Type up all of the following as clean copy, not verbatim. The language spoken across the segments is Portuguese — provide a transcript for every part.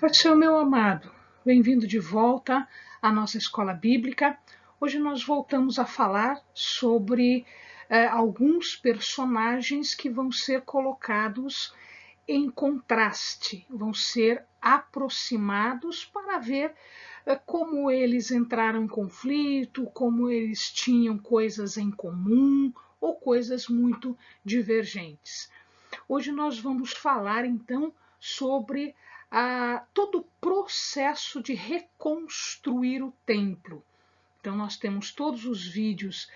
Paixão, meu amado, bem-vindo de volta à nossa escola bíblica. Hoje nós voltamos a falar sobre alguns personagens que vão ser colocados em contraste, vão ser aproximados para ver como eles entraram em conflito, como eles tinham coisas em comum ou coisas muito divergentes. Hoje nós vamos falar então sobre todo o processo de reconstruir o templo. Então, nós temos todos os vídeos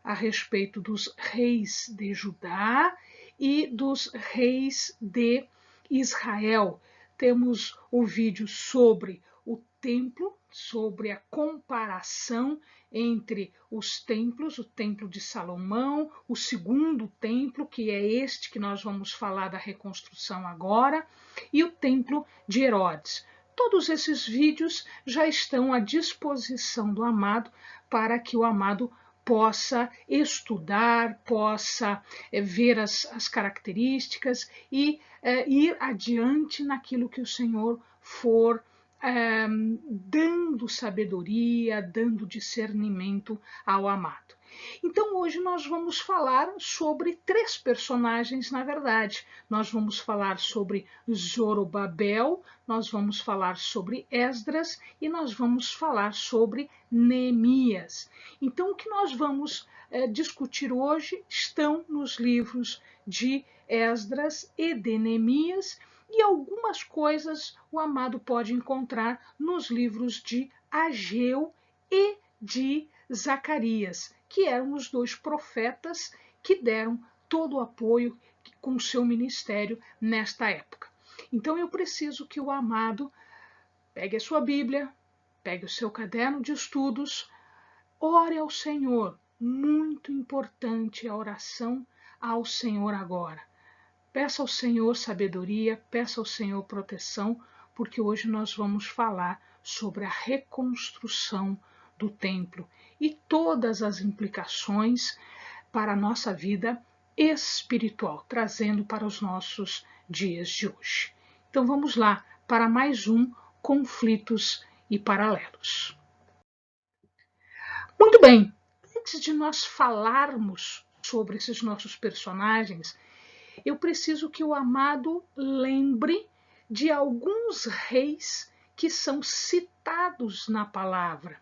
a respeito dos reis de Judá e dos reis de Israel. Temos o vídeo sobre o templo, sobre a comparação entre os templos, o templo de Salomão, o segundo templo, que é este que nós vamos falar da reconstrução agora, e o templo de Herodes. Todos esses vídeos já estão à disposição do amado para que o amado possa estudar, possa ver as características e ir adiante naquilo que o Senhor for dando sabedoria, dando discernimento ao amado. Então, hoje nós vamos falar sobre três personagens, na verdade. Nós vamos falar sobre Zorobabel, nós vamos falar sobre Esdras e nós vamos falar sobre Neemias. Então, o que nós vamos discutir hoje estão nos livros de Esdras e de Neemias, e algumas coisas o amado pode encontrar nos livros de Ageu e de Zacarias, que eram os dois profetas que deram todo o apoio com o seu ministério nesta época. Então eu preciso que o amado pegue a sua Bíblia, pegue o seu caderno de estudos, ore ao Senhor. Muito importante a oração ao Senhor agora. Peça ao Senhor sabedoria, peça ao Senhor proteção, porque hoje nós vamos falar sobre a reconstrução do templo e todas as implicações para a nossa vida espiritual, trazendo para os nossos dias de hoje. Então vamos lá para mais um Conflitos e Paralelos. Muito bem, antes de nós falarmos sobre esses nossos personagens, eu preciso que o amado lembre de alguns reis que são citados na palavra.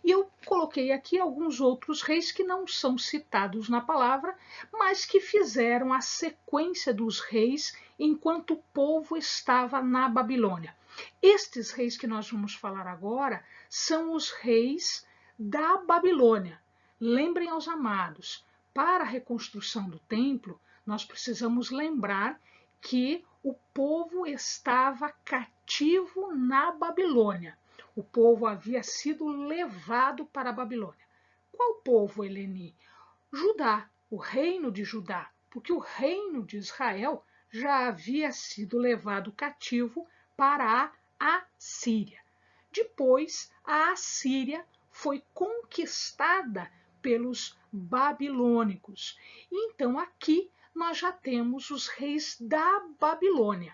E eu coloquei aqui alguns outros reis que não são citados na palavra, mas que fizeram a sequência dos reis enquanto o povo estava na Babilônia. Estes reis que nós vamos falar agora são os reis da Babilônia. Lembrem aos amados, para a reconstrução do templo, nós precisamos lembrar que o povo estava cativo na Babilônia. O povo havia sido levado para a Babilônia. Qual povo, Eleni? Judá, o reino de Judá, porque o reino de Israel já havia sido levado cativo para a Assíria. Depois, a Assíria foi conquistada pelos babilônicos. Então, aqui nós já temos os reis da Babilônia.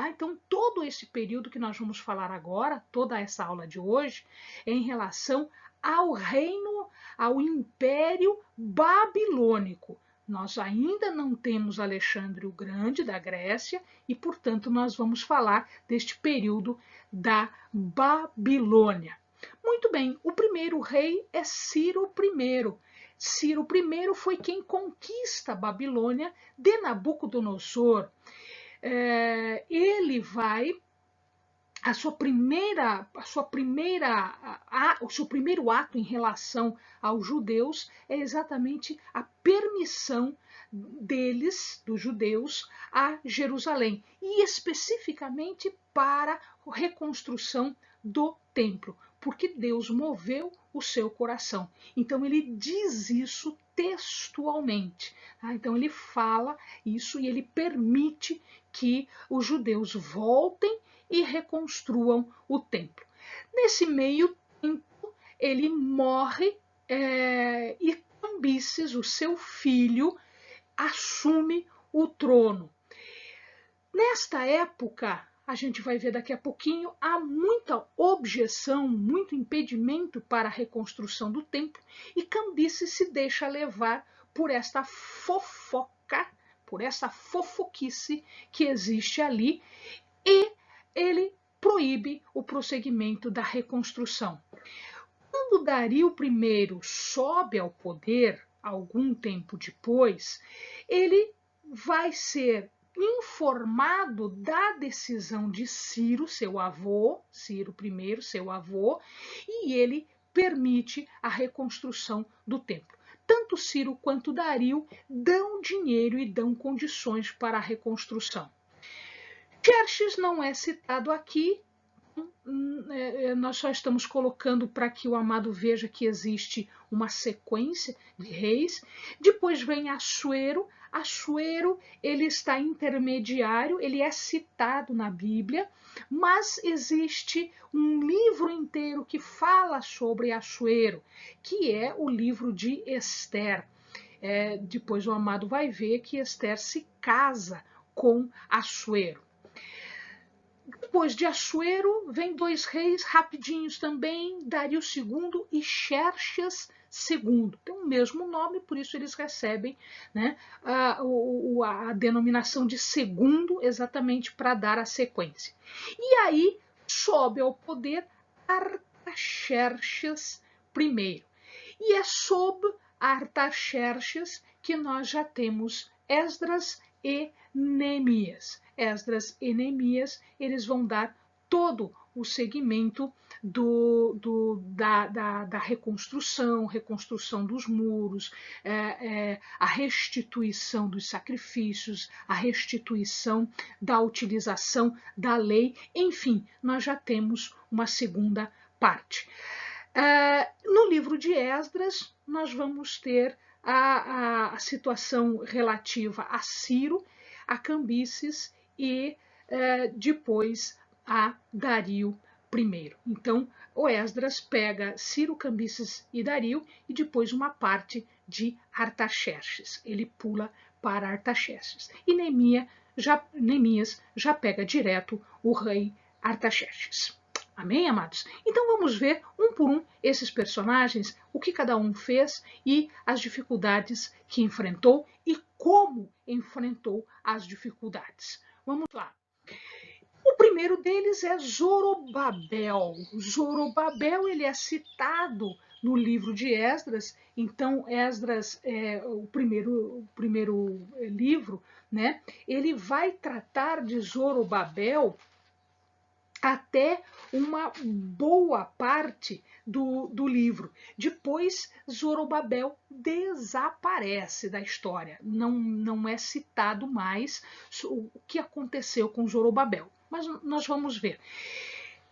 Então, todo esse período que nós vamos falar agora, toda essa aula de hoje, é em relação ao reino, ao império babilônico. Nós ainda não temos Alexandre o Grande da Grécia e, portanto, nós vamos falar deste período da Babilônia. Muito bem, o primeiro rei é Ciro I. Ciro I foi quem conquista a Babilônia de Nabucodonosor. Ele vai o seu primeiro ato em relação aos judeus é exatamente a permissão deles, dos judeus, a Jerusalém, e especificamente para a reconstrução do templo, porque Deus moveu o seu coração. Então ele diz isso textualmente. Então ele fala isso e ele permite que os judeus voltem e reconstruam o templo. Nesse meio tempo, ele morre e Cambises, o seu filho, assume o trono. Nesta época, a gente vai ver daqui a pouquinho, há muita objeção, muito impedimento para a reconstrução do templo, e Cambises se deixa levar por esta fofoca, por essa fofoquice que existe ali, e ele proíbe o prosseguimento da reconstrução. Quando Dario I sobe ao poder, algum tempo depois, ele vai ser informado da decisão de Ciro, seu avô, Ciro I, seu avô, e ele permite a reconstrução do templo. Tanto Ciro quanto Dario dão dinheiro e dão condições para a reconstrução. Xerxes não é citado aqui, nós só estamos colocando para que o amado veja que existe uma sequência de reis. Depois vem Assuero. Assuero, ele está intermediário, ele é citado na Bíblia, mas existe um livro inteiro que fala sobre Assuero, que é o livro de Ester. Depois o amado vai ver que Ester se casa com Assuero. Depois de Assuero, vem dois reis rapidinhos também, Dario II e Xerxes II. Tem o mesmo nome, por isso eles recebem, né, a denominação de segundo, exatamente para dar a sequência. E aí sobe ao poder Artaxerxes I. E é sob Artaxerxes que nós já temos Esdras e Neemias. Esdras e Neemias, eles vão dar todo o segmento da reconstrução dos muros, a restituição dos sacrifícios, a restituição da utilização da lei, enfim, nós já temos uma segunda parte. No livro de Esdras, nós vamos ter a situação relativa a Ciro, a Cambises e depois a Dario I. Então, o Esdras pega Ciro, Cambises e Dario e depois uma parte de Artaxerxes. Ele pula para Artaxerxes. E Neemias já pega direto o rei Artaxerxes. Amém, amados? Então vamos ver um por um esses personagens, o que cada um fez e as dificuldades que enfrentou e como enfrentou as dificuldades. Vamos lá. O primeiro deles é Zorobabel. Zorobabel, ele é citado no livro de Esdras. Então Esdras, o primeiro livro, né? Ele vai tratar de Zorobabel até uma boa parte do livro. Depois, Zorobabel desaparece da história. Não é citado mais o que aconteceu com Zorobabel. Mas nós vamos ver.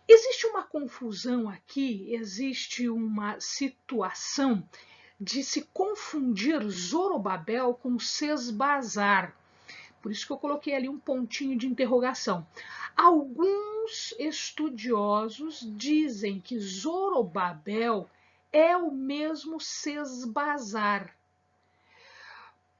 Existe uma confusão aqui, existe uma situação de se confundir Zorobabel com Sesbazar. Por isso que eu coloquei ali um pontinho de interrogação. Alguns estudiosos dizem que Zorobabel é o mesmo Sesbazar.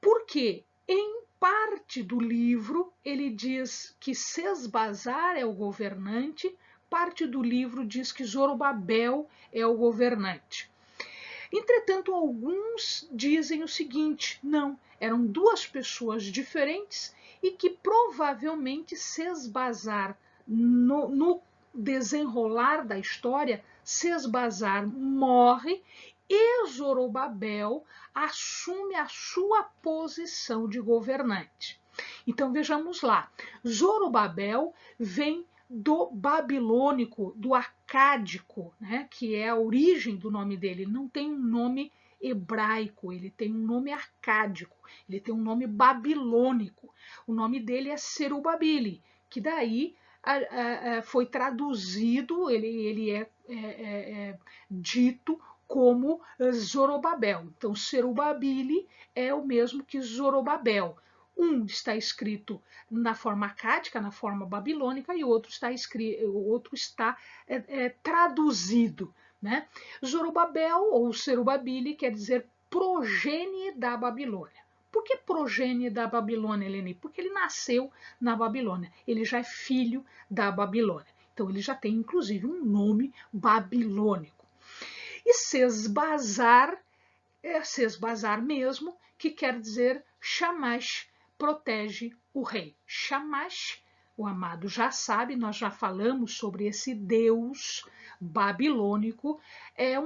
Porque em parte do livro ele diz que Sesbazar é o governante, parte do livro diz que Zorobabel é o governante. Entretanto, alguns dizem o seguinte: não, eram duas pessoas diferentes e que provavelmente Sesbazar, no desenrolar da história, Sesbazar morre e Zorobabel assume a sua posição de governante. Então vejamos lá, Zorobabel vem do babilônico, do acádico, né, que é a origem do nome dele. Ele não tem um nome hebraico, ele tem um nome acádico, ele tem um nome babilônico. O nome dele é Serubabile, que daí foi traduzido, ele é dito como Zorobabel. Então, Serubabile é o mesmo que Zorobabel. Um está escrito na forma acádica, na forma babilônica, e o outro está traduzido. Né? Zorobabel, ou Serubabile, quer dizer progenie da Babilônia. Por que progênie da Babilônia, Eleni? Porque ele nasceu na Babilônia, ele já é filho da Babilônia. Então ele já tem, inclusive, um nome babilônico. E Sesbazar é Sesbazar mesmo, que quer dizer Shamash, protege o rei. Shamash, o amado já sabe, nós já falamos sobre esse deus babilônico, é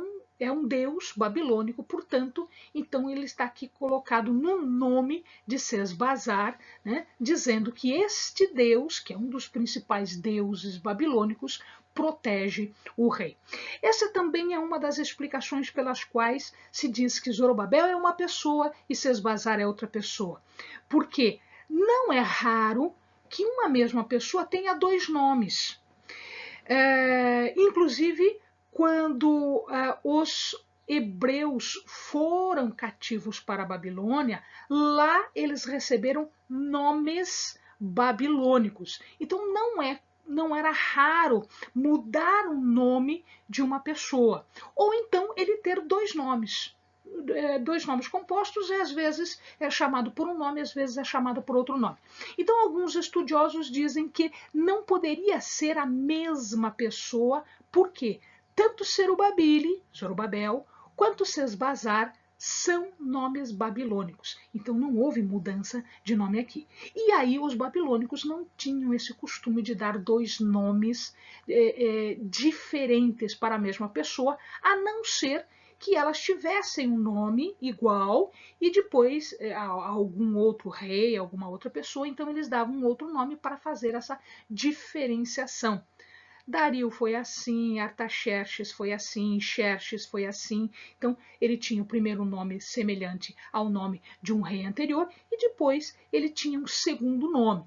um deus babilônico, portanto, então ele está aqui colocado no nome de Sesbazar, né, dizendo que este deus, que é um dos principais deuses babilônicos, protege o rei. Essa também é uma das explicações pelas quais se diz que Zorobabel é uma pessoa e Sesbazar é outra pessoa. Porque não é raro que uma mesma pessoa tenha dois nomes. Inclusive, quando os hebreus foram cativos para a Babilônia, lá eles receberam nomes babilônicos. Então não era raro mudar o nome de uma pessoa, ou então ele ter dois nomes compostos, e às vezes é chamado por um nome, às vezes é chamado por outro nome. Então alguns estudiosos dizem que não poderia ser a mesma pessoa, porque tanto Zorobabel, quanto Sesbazar são nomes babilônicos. Então não houve mudança de nome aqui. E aí os babilônicos não tinham esse costume de dar dois nomes diferentes para a mesma pessoa, a não ser que elas tivessem um nome igual e depois algum outro rei, alguma outra pessoa, então eles davam um outro nome para fazer essa diferenciação. Dario foi assim, Artaxerxes foi assim, Xerxes foi assim. Então, ele tinha o primeiro nome semelhante ao nome de um rei anterior e depois ele tinha um segundo nome.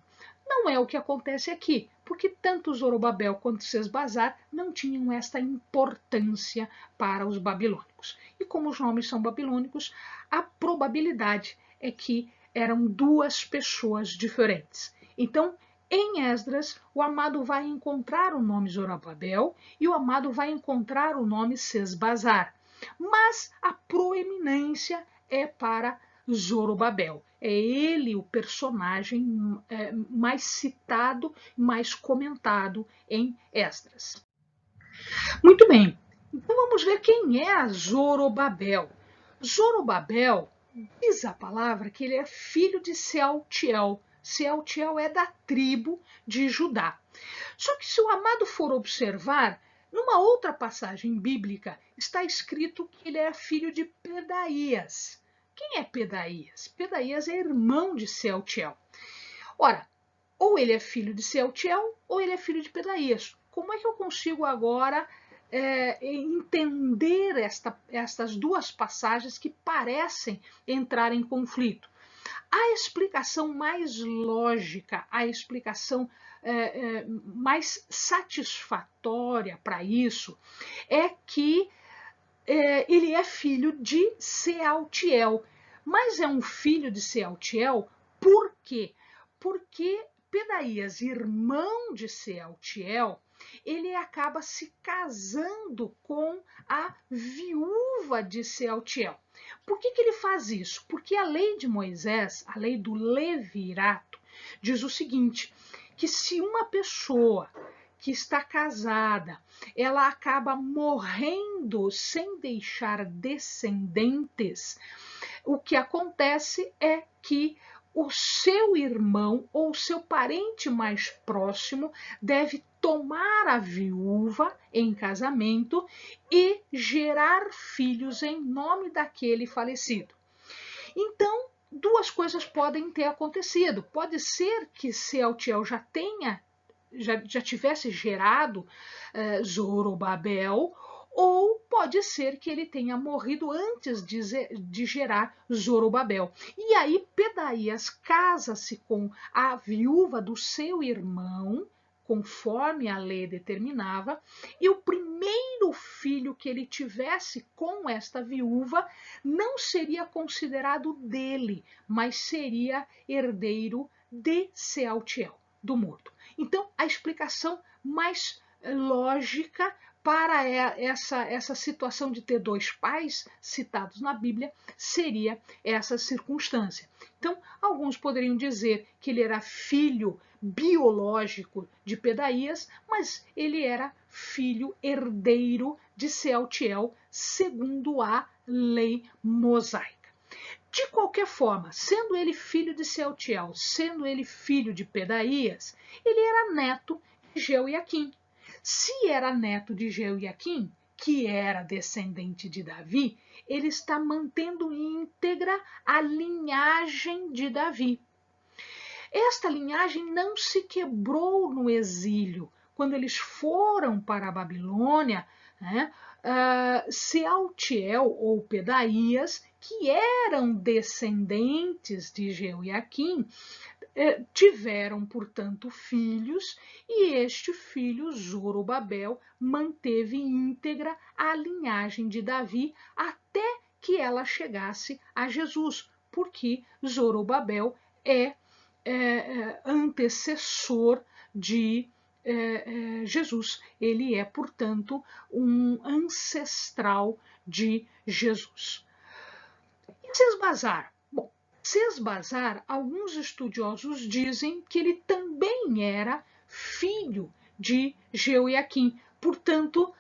Não é o que acontece aqui, porque tanto Zorobabel quanto Sesbazar não tinham esta importância para os babilônicos. E como os nomes são babilônicos, a probabilidade é que eram duas pessoas diferentes. Então, em Esdras, o amado vai encontrar o nome Zorobabel e o amado vai encontrar o nome Sesbazar. Mas a proeminência é para Zorobabel. É ele o personagem mais citado, mais comentado em Esdras. Muito bem, então vamos ver quem é a Zorobabel. Zorobabel, diz a palavra que ele é filho de Sealtiel. Sealtiel é da tribo de Judá. Só que se o amado for observar, numa outra passagem bíblica está escrito que ele era filho de Pedaías. Quem é Pedaías? Pedaías é irmão de Sealtiel. Ora, ou ele é filho de Sealtiel ou ele é filho de Pedaías. Como é que eu consigo agora entender estas duas passagens que parecem entrar em conflito? A explicação mais lógica, a explicação mais satisfatória para isso é que ele é filho de Sealtiel. Mas é um filho de Sealtiel por quê? Porque Pedaías, irmão de Sealtiel, ele acaba se casando com a viúva de Sealtiel. Por que ele faz isso? Porque a lei de Moisés, a lei do levirato, diz o seguinte, que se uma pessoa que está casada, ela acaba morrendo sem deixar descendentes, o que acontece é que o seu irmão ou seu parente mais próximo deve tomar a viúva em casamento e gerar filhos em nome daquele falecido. Então, duas coisas podem ter acontecido. Pode ser que Sealtiel já tivesse gerado Zorobabel, ou pode ser que ele tenha morrido antes de gerar Zorobabel. E aí Pedaías casa-se com a viúva do seu irmão, conforme a lei determinava, e o primeiro filho que ele tivesse com esta viúva não seria considerado dele, mas seria herdeiro de Sealtiel, do morto. Então, a explicação mais lógica para essa situação de ter dois pais citados na Bíblia seria essa circunstância. Então, alguns poderiam dizer que ele era filho biológico de Pedaías, mas ele era filho herdeiro de Sealtiel, segundo a lei mosaica. De qualquer forma, sendo ele filho de Sealtiel, sendo ele filho de Pedaías, ele era neto de Jeoiaquim. Se era neto de Jeoiaquim, que era descendente de Davi, ele está mantendo íntegra a linhagem de Davi. Esta linhagem não se quebrou no exílio. Quando eles foram para a Babilônia, né, Sealtiel ou Pedaías, que eram descendentes de Jeoiaquim, tiveram, portanto, filhos, e este filho, Zorobabel, manteve íntegra a linhagem de Davi até que ela chegasse a Jesus, porque Zorobabel é antecessor de Jesus. Ele é, portanto, um ancestral de Jesus. E Sesbazar? Bom, Sesbazar, alguns estudiosos dizem que ele também era filho de Jeoiaquim, portanto,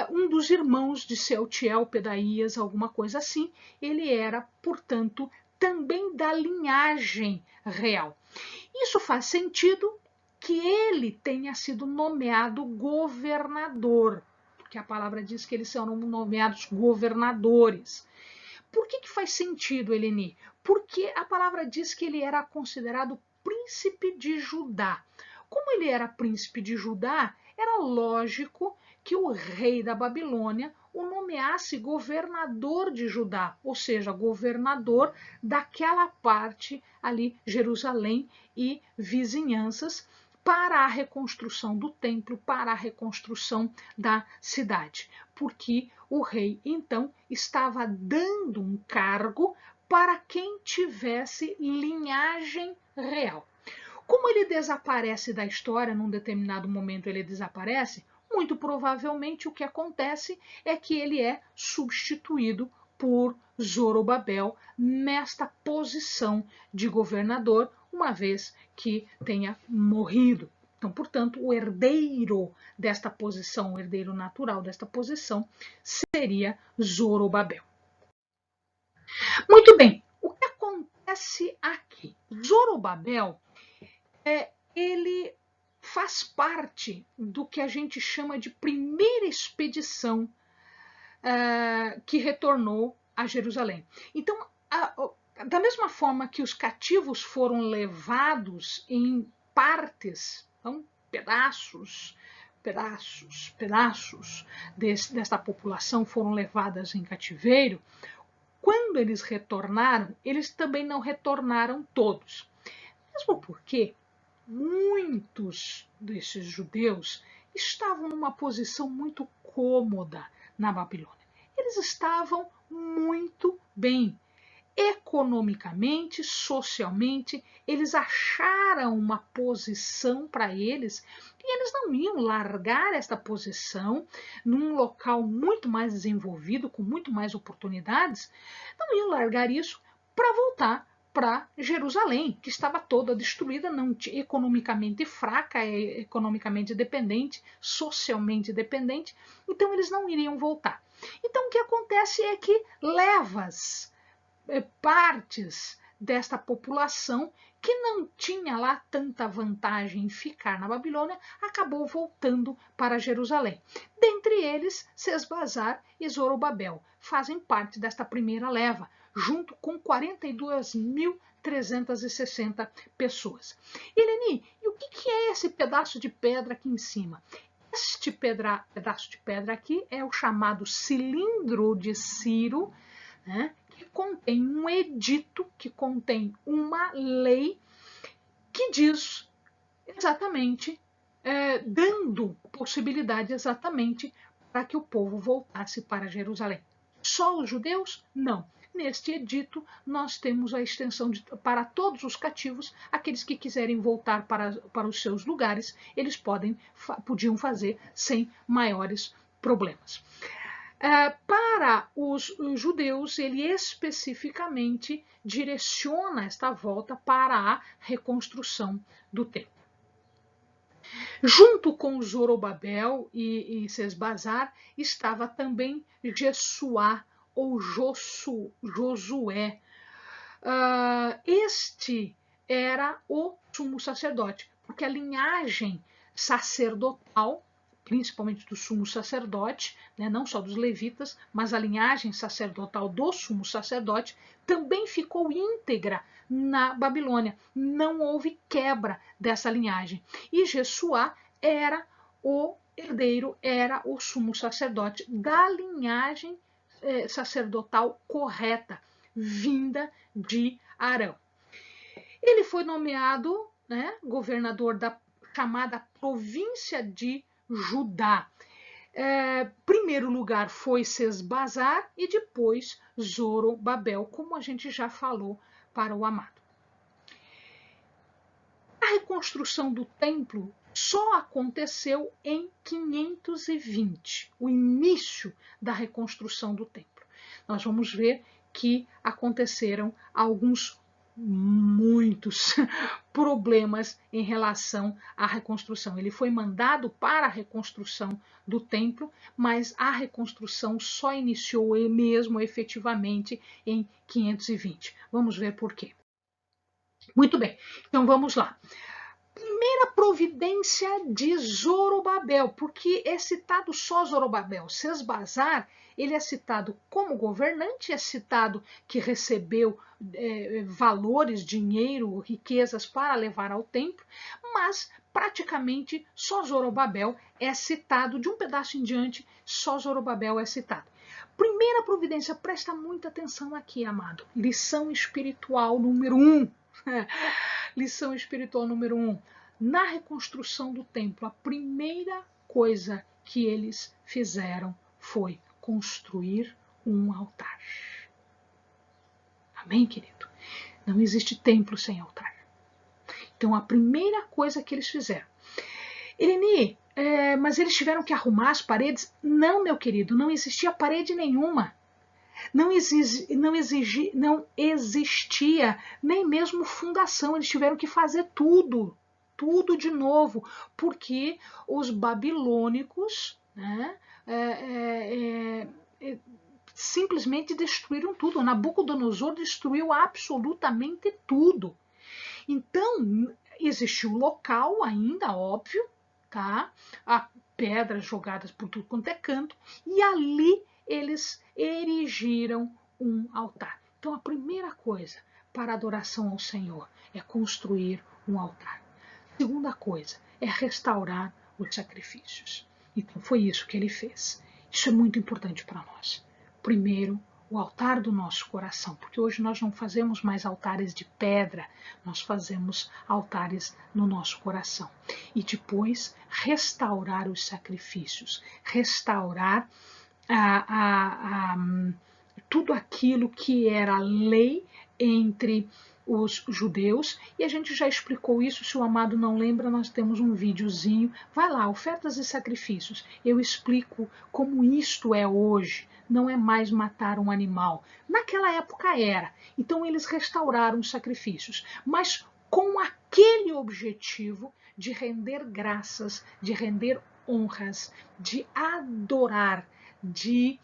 um dos irmãos de Sealtiel, Pedaías, alguma coisa assim. Ele era, portanto, também da linhagem real. Isso faz sentido que ele tenha sido nomeado governador, porque a palavra diz que eles são nomeados governadores. Por que faz sentido, Eleni? Porque a palavra diz que ele era considerado príncipe de Judá. Como ele era príncipe de Judá, era lógico que o rei da Babilônia o nomeasse governador de Judá, ou seja, governador daquela parte ali, Jerusalém e vizinhanças, para a reconstrução do templo, para a reconstrução da cidade. Porque o rei, então, estava dando um cargo para quem tivesse linhagem real. Como ele desaparece da história, num determinado momento ele desaparece, muito provavelmente o que acontece é que ele é substituído por Zorobabel nesta posição de governador, uma vez que tenha morrido. Então, portanto, o herdeiro desta posição, o herdeiro natural desta posição, seria Zorobabel. Muito bem, o que acontece aqui? Zorobabel, ele faz parte do que a gente chama de primeira expedição que retornou a Jerusalém. Então, da mesma forma que os cativos foram levados em partes, então, pedaços desta população foram levadas em cativeiro, quando eles retornaram, eles também não retornaram todos. Mesmo porque muitos desses judeus estavam numa posição muito cômoda na Babilônia. Eles estavam muito bem. Economicamente, socialmente, eles acharam uma posição para eles e eles não iam largar esta posição num local muito mais desenvolvido, com muito mais oportunidades, não iam largar isso para voltar para Jerusalém, que estava toda destruída, não economicamente fraca, economicamente dependente, socialmente dependente, então eles não iriam voltar. Então o que acontece é que levas, partes desta população que não tinha lá tanta vantagem em ficar na Babilônia, acabou voltando para Jerusalém. Dentre eles, Sesbazar e Zorobabel fazem parte desta primeira leva, junto com 42.360 pessoas. Eleni, e o que é esse pedaço de pedra aqui em cima? Este pedaço de pedra aqui é o chamado cilindro de Ciro, né, que contém um edito, que contém uma lei que diz exatamente, dando possibilidade exatamente para que o povo voltasse para Jerusalém. Só os judeus? Não. neste edito nós temos a extensão para todos os cativos, aqueles que quiserem voltar para os seus lugares, eles podiam fazer sem maiores problemas. Para os judeus, ele especificamente direciona esta volta para a reconstrução do templo. Junto com Zorobabel e Sesbazar estava também Jessuá ou Josué. Este era o sumo sacerdote, porque a linhagem sacerdotal, principalmente do sumo sacerdote, né, não só dos levitas, mas a linhagem sacerdotal do sumo sacerdote também ficou íntegra na Babilônia. Não houve quebra dessa linhagem. E Jessuá era o herdeiro, era o sumo sacerdote da linhagem sacerdotal correta, vinda de Arão. Ele foi nomeado, né, governador da chamada província de Judá. Primeiro lugar foi Sesbazar e depois Zorobabel, como a gente já falou para o amado. A reconstrução do templo só aconteceu em 520, o início da reconstrução do templo. Nós vamos ver que aconteceram muitos problemas em relação à reconstrução. Ele foi mandado para a reconstrução do templo, mas a reconstrução só iniciou mesmo efetivamente em 520. Vamos ver por quê. Muito bem, então vamos lá. Primeira providência de Zorobabel, porque é citado só Zorobabel. Sesbazar, ele é citado como governante, é citado que recebeu valores, dinheiro, riquezas para levar ao templo, mas praticamente só Zorobabel é citado, de um pedaço em diante, só Zorobabel é citado. Primeira providência, presta muita atenção aqui, amado. Lição espiritual número 1. Lição espiritual número 1. Na reconstrução do templo, a primeira coisa que eles fizeram foi construir um altar. Amém, querido? Não existe templo sem altar. Então, a primeira coisa que eles fizeram. Irene, mas eles tiveram que arrumar as paredes? Não, meu querido, não existia parede nenhuma. Não existia nem mesmo fundação, eles tiveram que fazer tudo de novo, porque os babilônicos, né, simplesmente destruíram tudo. Nabucodonosor destruiu absolutamente tudo. Então, existiu o local ainda, óbvio, tá? Há pedras jogadas por tudo quanto é canto, e ali eles erigiram um altar. Então, a primeira coisa para adoração ao Senhor é construir um altar. Segunda coisa é restaurar os sacrifícios. Então, foi isso que ele fez. Isso é muito importante para nós. Primeiro, o altar do nosso coração, porque hoje nós não fazemos mais altares de pedra, nós fazemos altares no nosso coração. E depois, restaurar os sacrifícios, restaurar tudo aquilo que era lei entre os judeus, e a gente já explicou isso. Se o amado não lembra, nós temos um videozinho, vai lá, ofertas e sacrifícios, eu explico como isto é hoje, não é mais matar um animal, naquela época era, então eles restauraram os sacrifícios, mas com aquele objetivo de render graças, de render honras, de adorar, de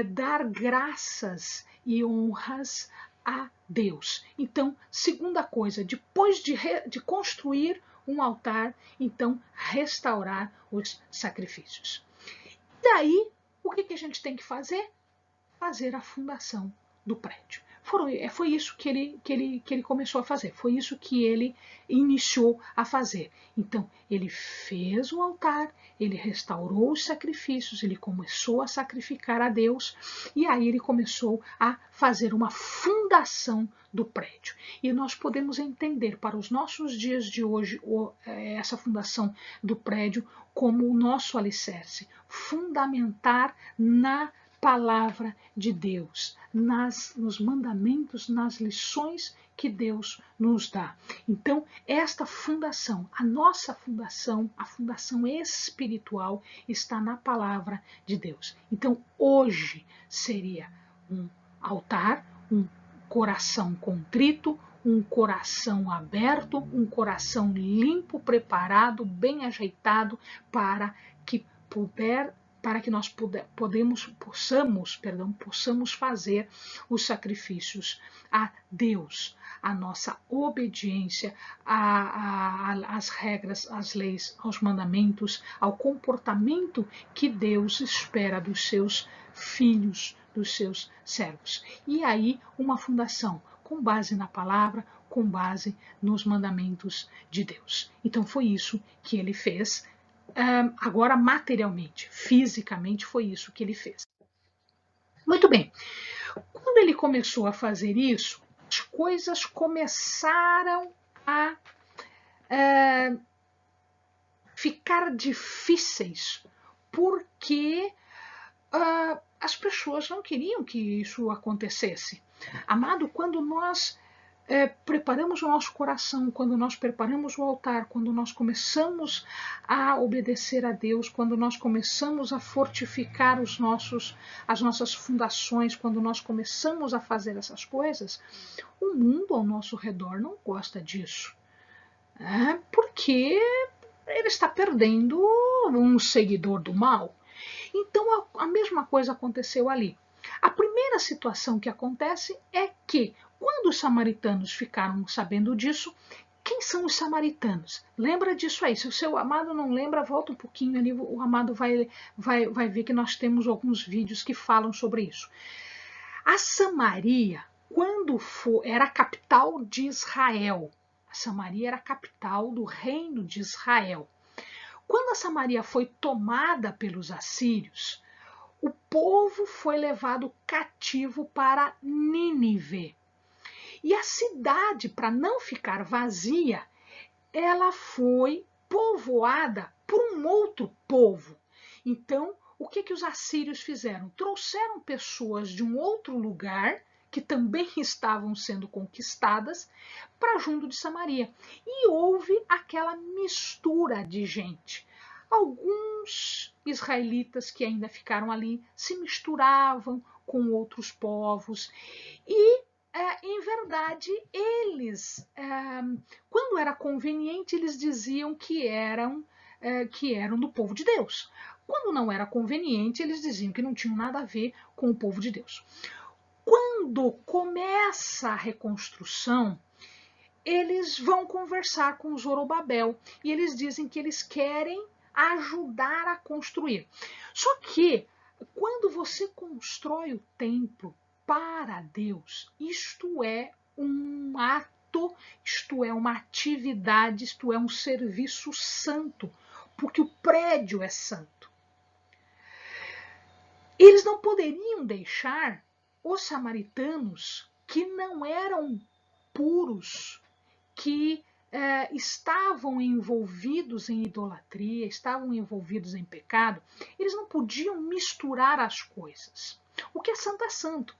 dar graças e honras a Deus. Então, segunda coisa, depois de construir um altar, então restaurar os sacrifícios. Daí, o que a gente tem que fazer? Fazer a fundação do prédio. Foi isso que ele começou a fazer, foi isso que ele iniciou a fazer. Então, ele fez o altar, ele restaurou os sacrifícios, ele começou a sacrificar a Deus, e aí ele começou a fazer uma fundação do prédio. E nós podemos entender para os nossos dias de hoje essa fundação do prédio como o nosso alicerce, fundamentar na palavra de Deus, nos mandamentos, nas lições que Deus nos dá. Então, esta fundação, a nossa fundação, a fundação espiritual, está na palavra de Deus. Então, hoje seria um altar, um coração contrito, um coração aberto, um coração limpo, preparado, bem ajeitado para que nós possamos fazer os sacrifícios a Deus, a nossa obediência às regras, às leis, aos mandamentos, ao comportamento que Deus espera dos seus filhos, dos seus servos. E aí uma fundação com base na palavra, com base nos mandamentos de Deus. Então foi isso que ele fez. Agora, materialmente, fisicamente, foi isso que ele fez. Muito bem. Quando ele começou a fazer isso, as coisas começaram a ficar difíceis, porque as pessoas não queriam que isso acontecesse. Amado, quando nós preparamos o nosso coração, quando nós preparamos o altar, quando nós começamos a obedecer a Deus, quando nós começamos a fortificar as nossas fundações, quando nós começamos a fazer essas coisas, o mundo ao nosso redor não gosta disso. Porque ele está perdendo um seguidor do mal. Então a mesma coisa aconteceu ali. A primeira situação que acontece é que, quando os samaritanos ficaram sabendo disso, quem são os samaritanos? Lembra disso aí. Se o seu amado não lembra, volta um pouquinho ali, o amado vai ver que nós temos alguns vídeos que falam sobre isso. A Samaria, quando era a capital de Israel, a Samaria era a capital do reino de Israel. Quando a Samaria foi tomada pelos assírios, o povo foi levado cativo para Nínive. E a cidade, para não ficar vazia, ela foi povoada por um outro povo. Então, o que os assírios fizeram? Trouxeram pessoas de um outro lugar, que também estavam sendo conquistadas, para junto de Samaria. E houve aquela mistura de gente. Alguns israelitas que ainda ficaram ali se misturavam com outros povos e, em verdade, eles, quando era conveniente, eles diziam que eram do povo de Deus. Quando não era conveniente, eles diziam que não tinham nada a ver com o povo de Deus. Quando começa a reconstrução, eles vão conversar com Zorobabel e eles dizem que eles querem ajudar a construir. Só que, quando você constrói o templo para Deus, isto é um ato, isto é uma atividade, isto é um serviço santo, porque o prédio é santo. Eles não poderiam deixar os samaritanos que não eram puros, que estavam envolvidos em idolatria, estavam envolvidos em pecado, eles não podiam misturar as coisas. O que é santo é santo.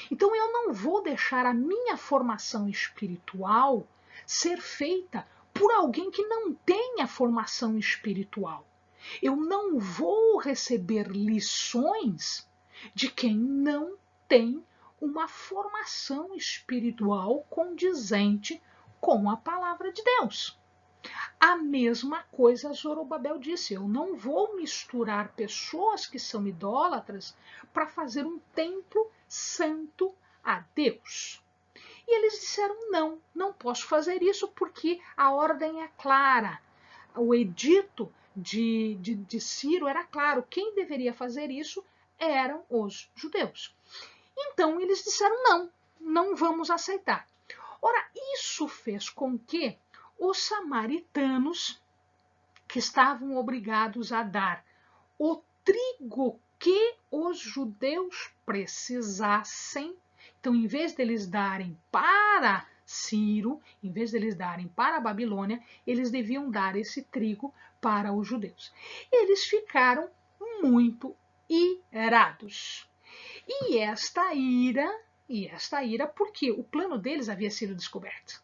Então eu não vou deixar a minha formação espiritual ser feita por alguém que não tenha formação espiritual. Eu não vou receber lições de quem não tem uma formação espiritual condizente com a palavra de Deus. A mesma coisa Zorobabel disse, eu não vou misturar pessoas que são idólatras para fazer um templo santo a Deus. E eles disseram, não posso fazer isso porque a ordem é clara. O edito de Ciro era claro, quem deveria fazer isso eram os judeus. Então eles disseram, não vamos aceitar. Ora, isso fez com que os samaritanos, que estavam obrigados a dar o trigo que os judeus precisassem, então, em vez deles darem para Ciro, em vez deles darem para a Babilônia, eles deviam dar esse trigo para os judeus. Eles ficaram muito irados. E esta ira porque o plano deles havia sido descoberto.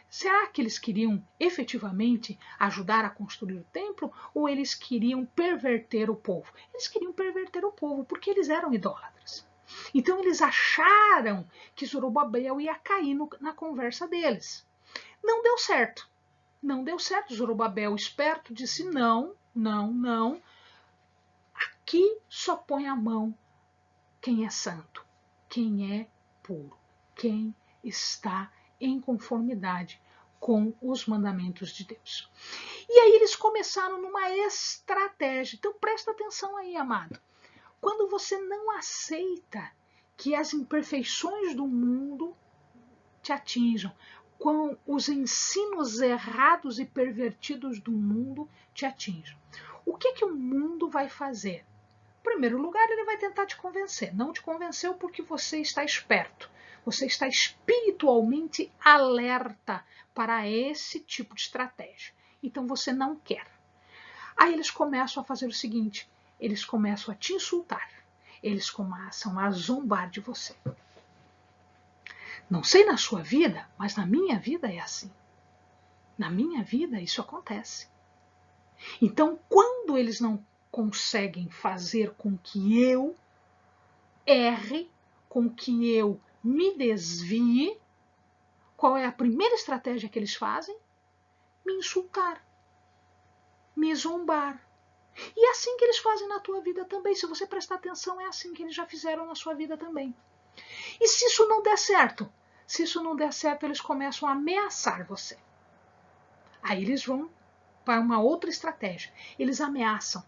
Será que eles queriam efetivamente ajudar a construir o templo ou eles queriam perverter o povo? Eles queriam perverter o povo porque eles eram idólatras. Então eles acharam que Zorobabel ia cair na conversa deles. Não deu certo. Não deu certo. Zorobabel, esperto, disse não, não, não. Aqui só põe a mão quem é santo, quem é puro, quem está em conformidade com os mandamentos de Deus. E aí eles começaram numa estratégia. Então presta atenção aí, amado. Quando você não aceita que as imperfeições do mundo te atinjam, com os ensinos errados e pervertidos do mundo te atinjam, o que o mundo vai fazer? Em primeiro lugar, ele vai tentar te convencer. Não te convenceu porque você está esperto. Você está espiritualmente alerta para esse tipo de estratégia. Então você não quer. Aí eles começam a fazer o seguinte: eles começam a te insultar. Eles começam a zombar de você. Não sei na sua vida, mas na minha vida é assim. Na minha vida isso acontece. Então, quando eles não conseguem fazer com que eu erre, com que eu me desvie, qual é a primeira estratégia que eles fazem? Me insultar, me zombar. E é assim que eles fazem na tua vida também. Se você prestar atenção, é assim que eles já fizeram na sua vida também. E se isso não der certo? Se isso não der certo, eles começam a ameaçar você. Aí eles vão para uma outra estratégia. Eles ameaçam.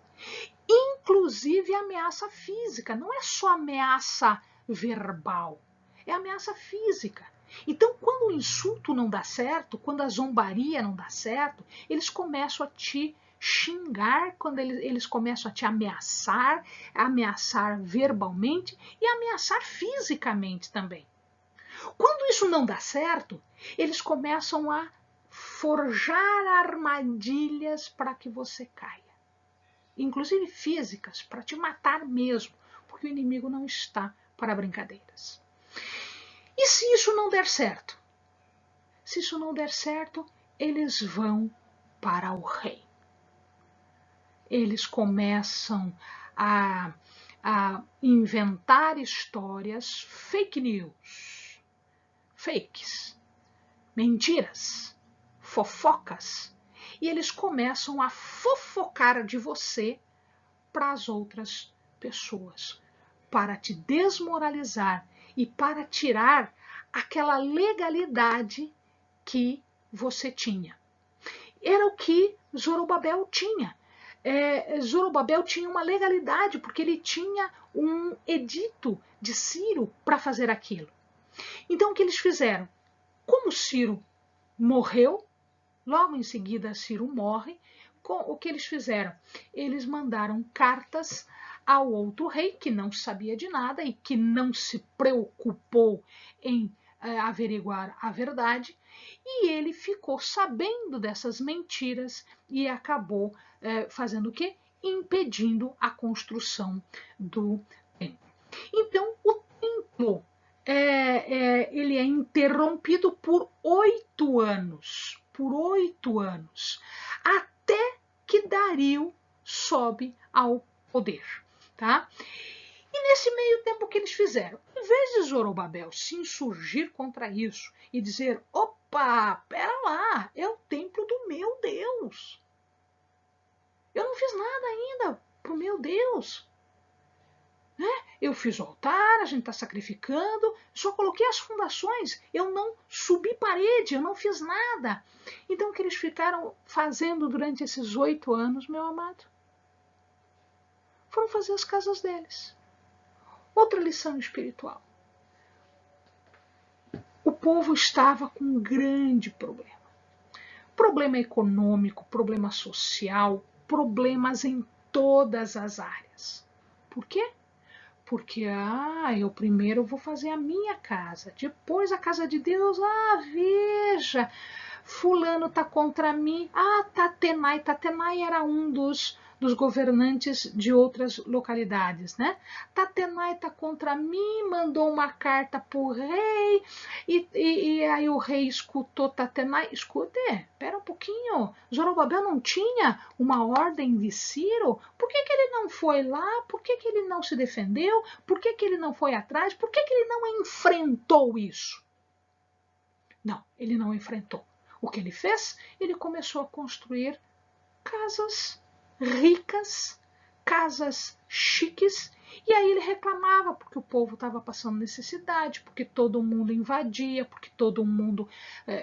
Inclusive ameaça física. Não é só ameaça verbal. É ameaça física. Então, quando o insulto não dá certo, quando a zombaria não dá certo, eles começam a te xingar, quando eles começam a te ameaçar verbalmente e ameaçar fisicamente também. Quando isso não dá certo, eles começam a forjar armadilhas para que você caia. Inclusive físicas, para te matar mesmo, porque o inimigo não está para brincadeiras. E se isso não der certo? Se isso não der certo, eles vão para o rei. Eles começam a inventar histórias, fake news, fakes, mentiras, fofocas, e eles começam a fofocar de você para as outras pessoas, para te desmoralizar e para tirar aquela legalidade que você tinha. Era o que Zorobabel tinha. Zorobabel tinha uma legalidade, porque ele tinha um edito de Ciro para fazer aquilo. Então o que eles fizeram? Como Ciro morreu, logo em seguida Ciro morre, o que eles fizeram? Eles mandaram cartas ao outro rei, que não sabia de nada e que não se preocupou em averiguar a verdade, e ele ficou sabendo dessas mentiras e acabou fazendo o quê? Impedindo a construção do templo. Então, o templo ele é interrompido por 8 anos. Por 8 anos. Até que Dario sobe ao poder. Tá? E nesse meio tempo que eles fizeram? Em vez de Zorobabel se insurgir contra isso e dizer, opa, pera lá, é o templo do meu Deus. Eu não fiz nada ainda pro meu Deus. Né? Eu fiz o altar, a gente está sacrificando, só coloquei as fundações, eu não subi parede, eu não fiz nada. Então o que eles ficaram fazendo durante esses 8 anos, meu amado? Foram fazer as casas deles. Outra lição espiritual. O povo estava com um grande problema. Problema econômico, problema social, problemas em todas as áreas. Por quê? Porque, eu primeiro vou fazer a minha casa, depois a casa de Deus, veja, fulano tá contra mim, Tatenai era um dos dos governantes de outras localidades, né? Tatenai está contra mim, mandou uma carta para o rei, e aí o rei escutou Tatenai. Escute, espera um pouquinho, Zorobabel não tinha uma ordem de Ciro? Por que ele não foi lá? Por que ele não se defendeu? Por que ele não foi atrás? Por que ele não enfrentou isso? Não, ele não enfrentou. O que ele fez? Ele começou a construir casas ricas, casas chiques, e aí ele reclamava porque o povo estava passando necessidade, porque todo mundo invadia, porque todo mundo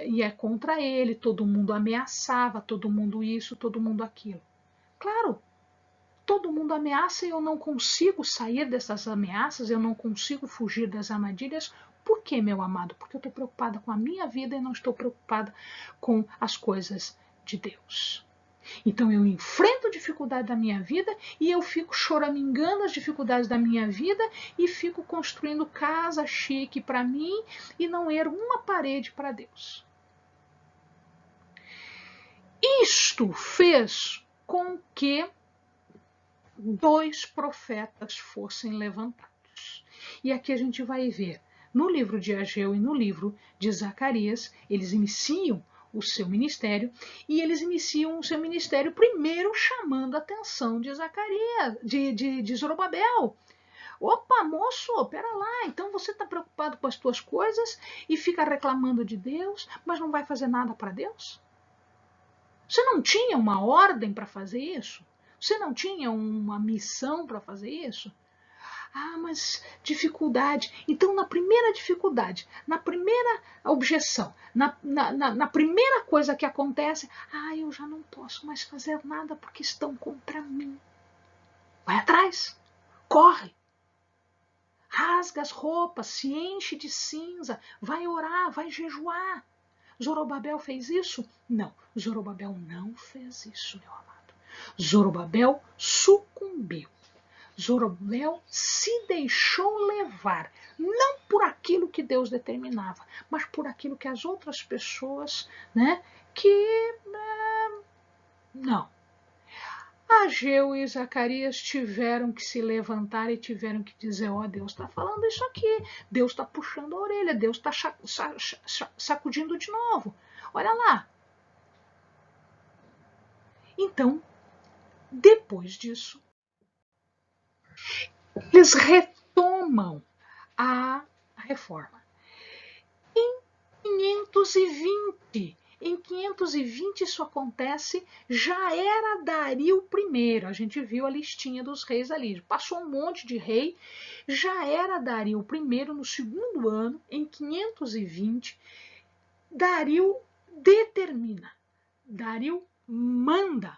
ia contra ele, todo mundo ameaçava, todo mundo isso, todo mundo aquilo. Claro, todo mundo ameaça e eu não consigo sair dessas ameaças, eu não consigo fugir das armadilhas. Por quê, meu amado? Porque eu estou preocupada com a minha vida e não estou preocupada com as coisas de Deus. Então eu enfrento a dificuldade da minha vida e eu fico choramingando as dificuldades da minha vida e fico construindo casa chique para mim e não ergo uma parede para Deus. Isto fez com que 2 profetas fossem levantados. E aqui a gente vai ver, no livro de Ageu e no livro de Zacarias, eles iniciam o seu ministério, e eles iniciam o seu ministério primeiro chamando a atenção de Zacarias, de Zorobabel. Opa, moço, pera lá, então você está preocupado com as tuas coisas e fica reclamando de Deus, mas não vai fazer nada para Deus? Você não tinha uma ordem para fazer isso? Você não tinha uma missão para fazer isso? Ah, mas dificuldade. Então, na primeira dificuldade, na primeira objeção, na primeira coisa que acontece, eu já não posso mais fazer nada porque estão contra mim. Vai atrás, corre, rasga as roupas, se enche de cinza, vai orar, vai jejuar. Zorobabel fez isso? Não, Zorobabel não fez isso, meu amado. Zorobabel sucumbiu. Zorobabel se deixou levar, não por aquilo que Deus determinava, mas por aquilo que as outras pessoas, né, não. Ageu e Zacarias tiveram que se levantar e tiveram que dizer, Deus está falando isso aqui, Deus está puxando a orelha, Deus está sacudindo de novo. Olha lá. Então, depois disso, eles retomam a reforma. Em 520 isso acontece, já era Dario I, a gente viu a listinha dos reis ali, passou um monte de rei, já era Dario I, no segundo ano, em 520, Dario determina, Dario manda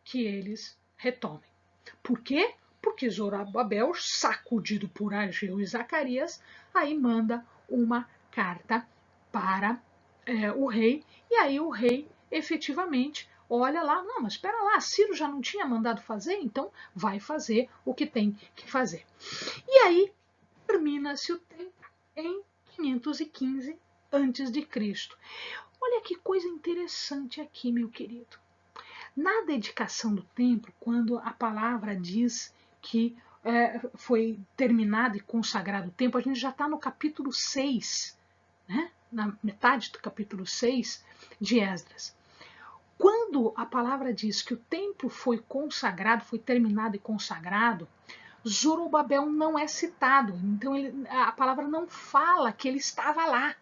que eles retomem. Por quê? Porque Zorobabel, sacudido por Ageu e Zacarias, aí manda uma carta para o rei, e aí o rei efetivamente olha lá, não, mas espera lá, Ciro já não tinha mandado fazer, então vai fazer o que tem que fazer. E aí termina-se o tempo em 515 a.C. Olha que coisa interessante aqui, meu querido. Na dedicação do templo, quando a palavra diz que foi terminado e consagrado o templo, a gente já está no capítulo 6, né? Na metade do capítulo 6 de Esdras. Quando a palavra diz que o templo foi consagrado, foi terminado e consagrado, Zorobabel não é citado. Então a palavra não fala que ele estava lá.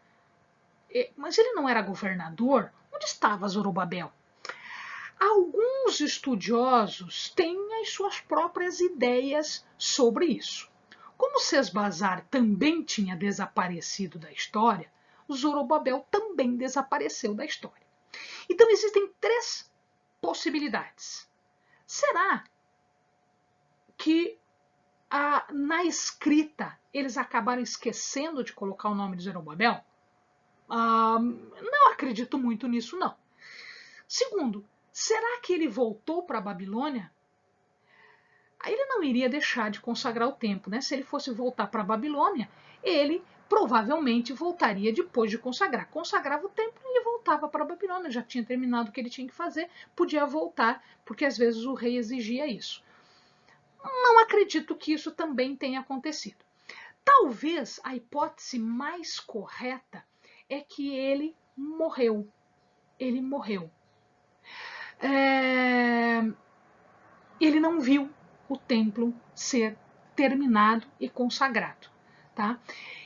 Mas ele não era governador? Onde estava Zorobabel? Alguns estudiosos têm as suas próprias ideias sobre isso. Como Sesbazar também tinha desaparecido da história, Zorobabel também desapareceu da história. Então existem 3 possibilidades. Será que na escrita eles acabaram esquecendo de colocar o nome de Zorobabel? Não acredito muito nisso, não. Segundo, será que ele voltou para a Babilônia? Aí ele não iria deixar de consagrar o templo, né? Se ele fosse voltar para a Babilônia, ele provavelmente voltaria depois de consagrar. Consagrava o templo e ele voltava para a Babilônia, já tinha terminado o que ele tinha que fazer, podia voltar, porque às vezes o rei exigia isso. Não acredito que isso também tenha acontecido. Talvez a hipótese mais correta é que ele morreu. Ele morreu. Ele não viu o templo ser terminado e consagrado. Tá?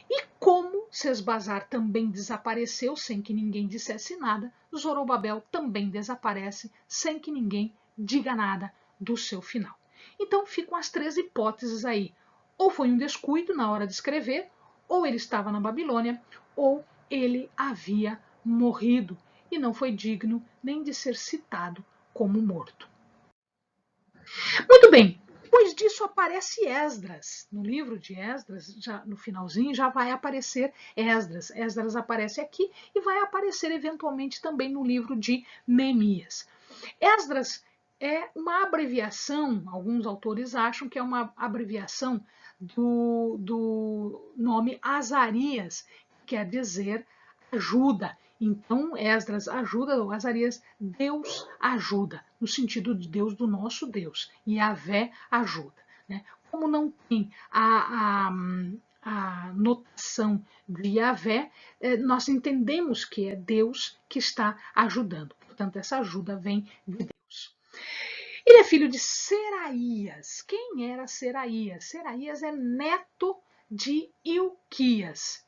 E como Sesbazar também desapareceu sem que ninguém dissesse nada, Zorobabel também desaparece sem que ninguém diga nada do seu final. Então ficam as três hipóteses aí. Ou foi um descuido na hora de escrever, ou ele estava na Babilônia, ou ele havia morrido e não foi digno nem de ser citado como morto. Muito bem, depois disso aparece Esdras. No livro de Esdras, já no finalzinho, já vai aparecer Esdras. Esdras aparece aqui e vai aparecer eventualmente também no livro de Neemias. Esdras é uma abreviação, alguns autores acham que é uma abreviação do nome Azarias, que quer dizer ajuda. Então, Esdras ajuda, ou Azarias, Deus ajuda, no sentido de Deus do nosso Deus, e Yahvé ajuda. Né? Como não tem a notação de Yahvé, nós entendemos que é Deus que está ajudando. Portanto, essa ajuda vem de Deus. Ele é filho de Seraías. Quem era Seraías? Seraías é neto de Ilquias.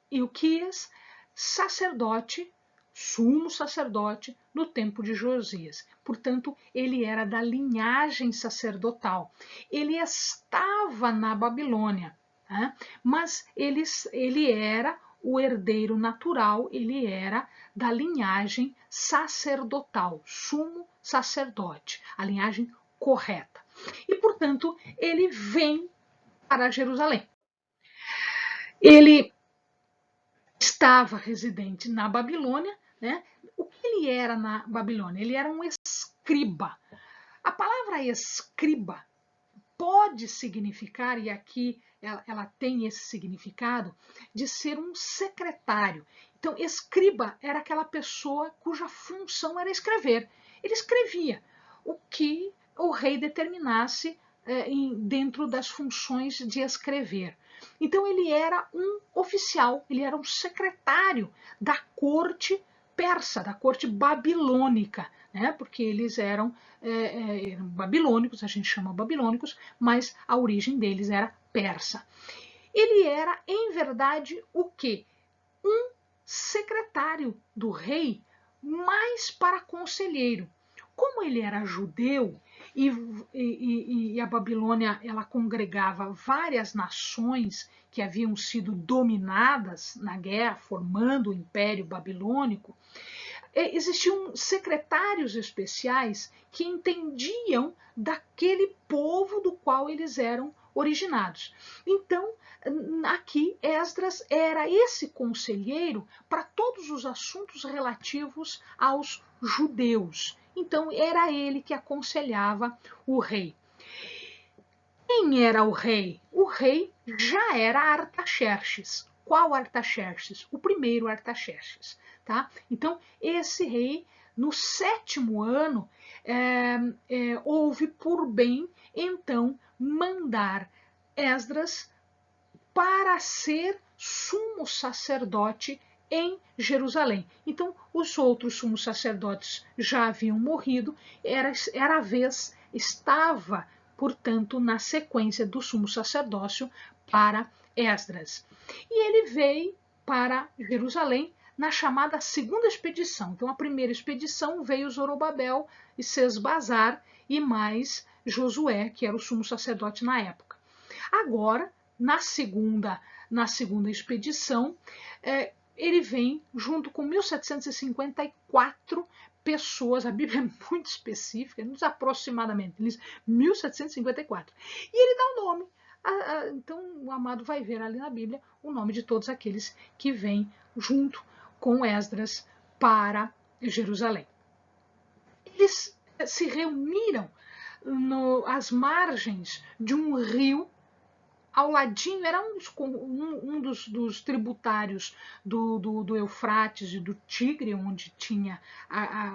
Ilquias, sacerdote, sumo sacerdote no tempo de Josias. Portanto, ele era da linhagem sacerdotal. Ele estava na Babilônia, né? Mas ele era o herdeiro natural, ele era da linhagem sacerdotal, sumo sacerdote, a linhagem correta. E, portanto, ele vem para Jerusalém. Ele estava residente na Babilônia, né? O que ele era na Babilônia? Ele era um escriba. A palavra escriba pode significar, e aqui ela tem esse significado, de ser um secretário. Então, escriba era aquela pessoa cuja função era escrever. Ele escrevia o que o rei determinasse dentro das funções de escrever. Então, ele era um oficial, ele era um secretário da corte persa, da corte babilônica, né? Porque eles eram babilônicos, a gente chama babilônicos, mas a origem deles era persa. Ele era, em verdade, o quê? Um secretário do rei, mais para conselheiro. Como ele era judeu e a Babilônia ela congregava várias nações que haviam sido dominadas na guerra, formando o Império Babilônico, existiam secretários especiais que entendiam daquele povo do qual eles eram originados. Então, aqui Esdras era esse conselheiro para todos os assuntos relativos aos judeus. Então, era ele que aconselhava o rei. Quem era o rei? O rei já era Artaxerxes. Qual Artaxerxes? O primeiro Artaxerxes. Tá? Então, esse rei, no 7º ano, houve por bem, então, mandar Esdras para ser sumo sacerdote em Jerusalém. Então, os outros sumos sacerdotes já haviam morrido, era a vez, estava, portanto, na sequência do sumo sacerdócio para Esdras. E ele veio para Jerusalém na chamada segunda expedição. Então, a primeira expedição veio Zorobabel e Sesbazar e mais Josué, que era o sumo sacerdote na época. Agora, na segunda expedição, ele vem junto com 1754 pessoas, a Bíblia é muito específica, diz aproximadamente, diz 1754. E ele dá o nome. Então, o amado vai ver ali na Bíblia o nome de todos aqueles que vêm junto com Esdras para Jerusalém. Eles se reuniram às margens de um rio ao ladinho, era dos tributários do Eufrates e do Tigre, onde tinha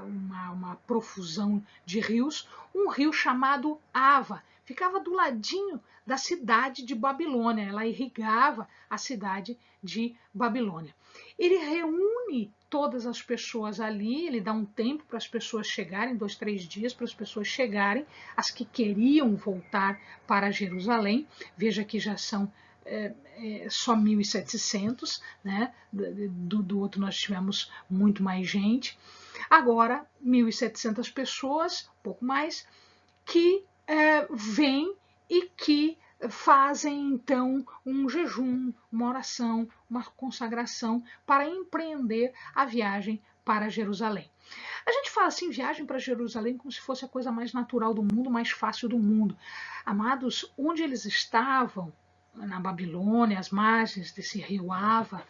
uma profusão de rios, um rio chamado Ava. Ficava do ladinho da cidade de Babilônia, ela irrigava a cidade de Babilônia. Ele reúne todas as pessoas ali, ele dá um tempo para as pessoas chegarem, 2, 3 dias para as pessoas chegarem, as que queriam voltar para Jerusalém. Veja que já são só 1.700, né? Do outro nós tivemos muito mais gente. Agora, 1.700 pessoas, um pouco mais, que vêm e que fazem então um jejum, uma oração, uma consagração para empreender a viagem para Jerusalém. A gente fala assim, viagem para Jerusalém, como se fosse a coisa mais natural do mundo, mais fácil do mundo. Amados, onde eles estavam, na Babilônia, às margens desse rio Ava,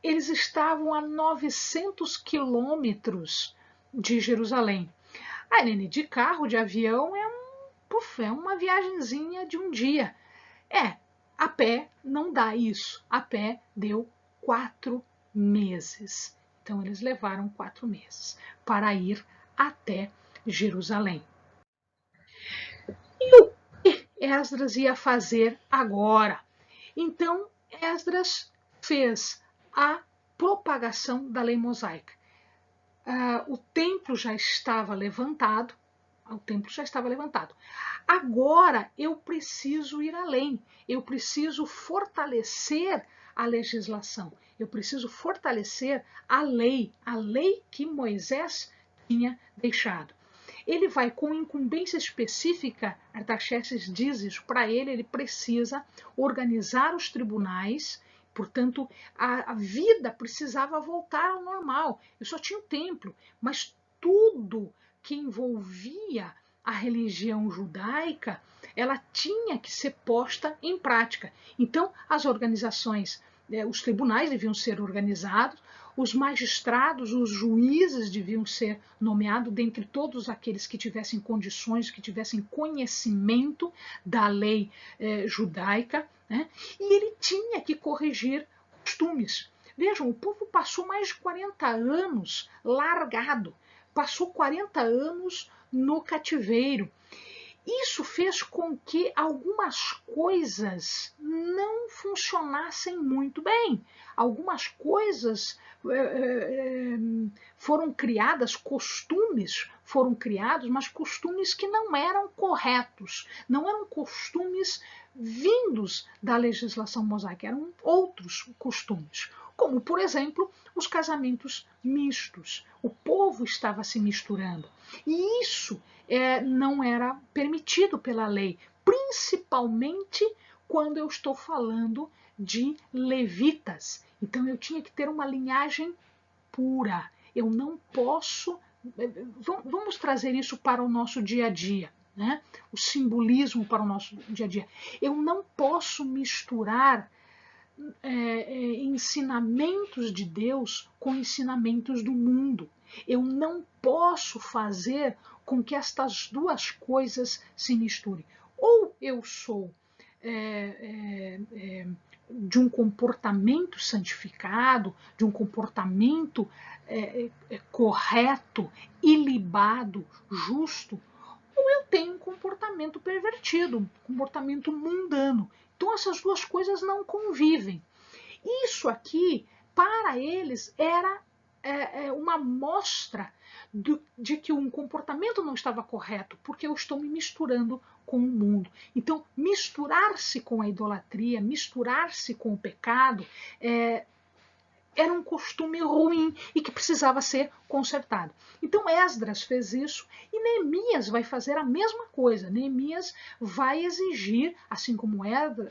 eles estavam a 900 quilômetros de Jerusalém. A Nene, de carro, de avião, é uma viagenzinha de um dia. A pé não dá isso. A pé deu 4 meses. Então eles levaram 4 meses para ir até Jerusalém. E o que Esdras ia fazer agora? Então Esdras fez a propagação da lei mosaica. O templo já estava levantado. Agora eu preciso ir além. Eu preciso fortalecer a legislação. Eu preciso fortalecer a lei que Moisés tinha deixado. Ele vai com incumbência específica, Artaxerxes diz isso para ele, ele precisa organizar os tribunais. Portanto, a vida precisava voltar ao normal. Eu só tinha o templo, mas tudo que envolvia a religião judaica, ela tinha que ser posta em prática. Então, as organizações, os tribunais deviam ser organizados, os magistrados, os juízes deviam ser nomeados dentre todos aqueles que tivessem condições, que tivessem conhecimento da lei judaica, né? E ele tinha que corrigir costumes. Vejam, o povo passou mais de 40 anos largado, passou 40 anos no cativeiro. Isso fez com que algumas coisas não funcionassem muito bem. Algumas coisas foram criadas, costumes foram criados, mas costumes que não eram corretos, não eram costumes vindos da legislação mosaica, eram outros costumes, como, por exemplo, os casamentos mistos. O povo estava se misturando. E isso não era permitido pela lei, principalmente quando eu estou falando de levitas. Então eu tinha que ter uma linhagem pura. Eu não posso. Vamos trazer isso para o nosso dia a dia, né? O simbolismo para o nosso dia a dia. Eu não posso misturar ensinamentos de Deus com ensinamentos do mundo. Eu não posso fazer com que estas duas coisas se misturem. Ou eu sou de um comportamento santificado, de um comportamento correto, ilibado, justo, ou eu tenho um comportamento pervertido, um comportamento mundano. Então essas duas coisas não convivem. Isso aqui, para eles, era uma mostra de que um comportamento não estava correto, porque eu estou me misturando com o mundo. Então, misturar-se com a idolatria, misturar-se com o pecado, era um costume ruim e que precisava ser consertado. Então Esdras fez isso e Neemias vai fazer a mesma coisa. Neemias vai exigir, assim como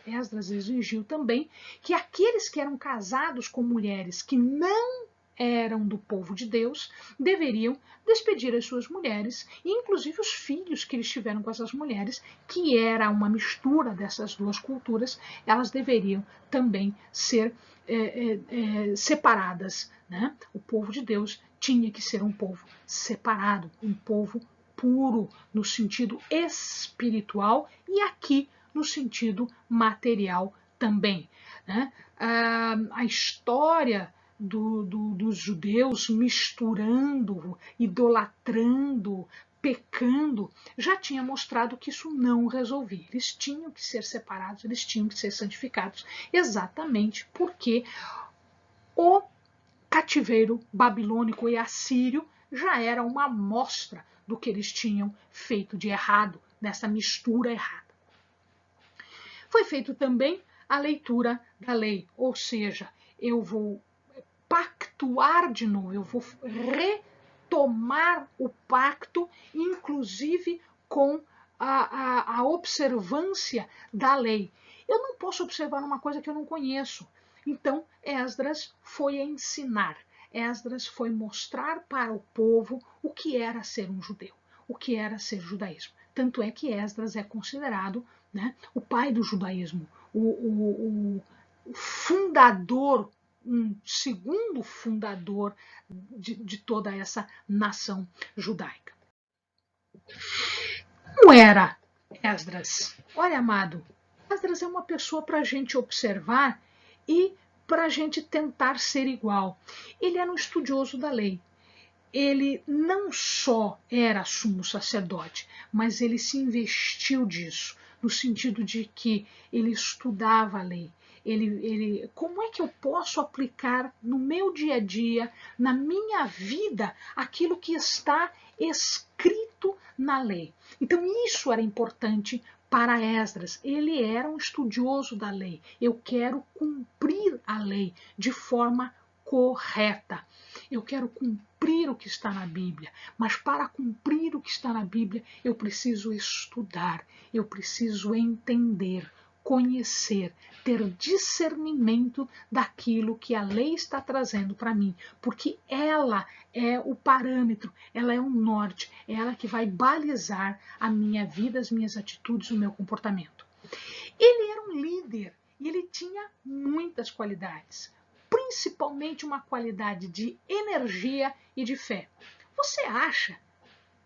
Esdras exigiu também, que aqueles que eram casados com mulheres que não eram do povo de Deus, deveriam despedir as suas mulheres, e inclusive os filhos que eles tiveram com essas mulheres, que era uma mistura dessas duas culturas, elas deveriam também ser separadas, né? O povo de Deus tinha que ser um povo separado, um povo puro no sentido espiritual e aqui no sentido material também, né? A história dos judeus misturando, idolatrando, pecando, já tinha mostrado que isso não resolvia. Eles tinham que ser separados, eles tinham que ser santificados, exatamente porque o cativeiro babilônico e assírio já era uma amostra do que eles tinham feito de errado, nessa mistura errada. Foi feito também a leitura da lei, ou seja, eu vou pactuar de novo, eu vou retomar o pacto, inclusive com a observância da lei. Eu não posso observar uma coisa que eu não conheço. Então, Esdras foi ensinar, Esdras foi mostrar para o povo o que era ser um judeu, o que era ser judaísmo. Tanto é que Esdras é considerado, né, o pai do judaísmo, o fundador, um segundo fundador de toda essa nação judaica. Como era Esdras? Olha, amado, Esdras é uma pessoa para a gente observar e para a gente tentar ser igual. Ele era um estudioso da lei. Ele não só era sumo sacerdote, mas ele se investiu disso, no sentido de que ele estudava a lei. Como é que eu posso aplicar no meu dia a dia, na minha vida, aquilo que está escrito na lei? Então isso era importante para Esdras. Ele era um estudioso da lei. Eu quero cumprir a lei de forma correta. Eu quero cumprir o que está na Bíblia, mas para cumprir o que está na Bíblia, eu preciso estudar, eu preciso entender, conhecer, ter discernimento daquilo que a lei está trazendo para mim, porque ela é o parâmetro, ela é o norte, é ela que vai balizar a minha vida, as minhas atitudes, o meu comportamento. Ele era um líder e ele tinha muitas qualidades, principalmente uma qualidade de energia e de fé. Você acha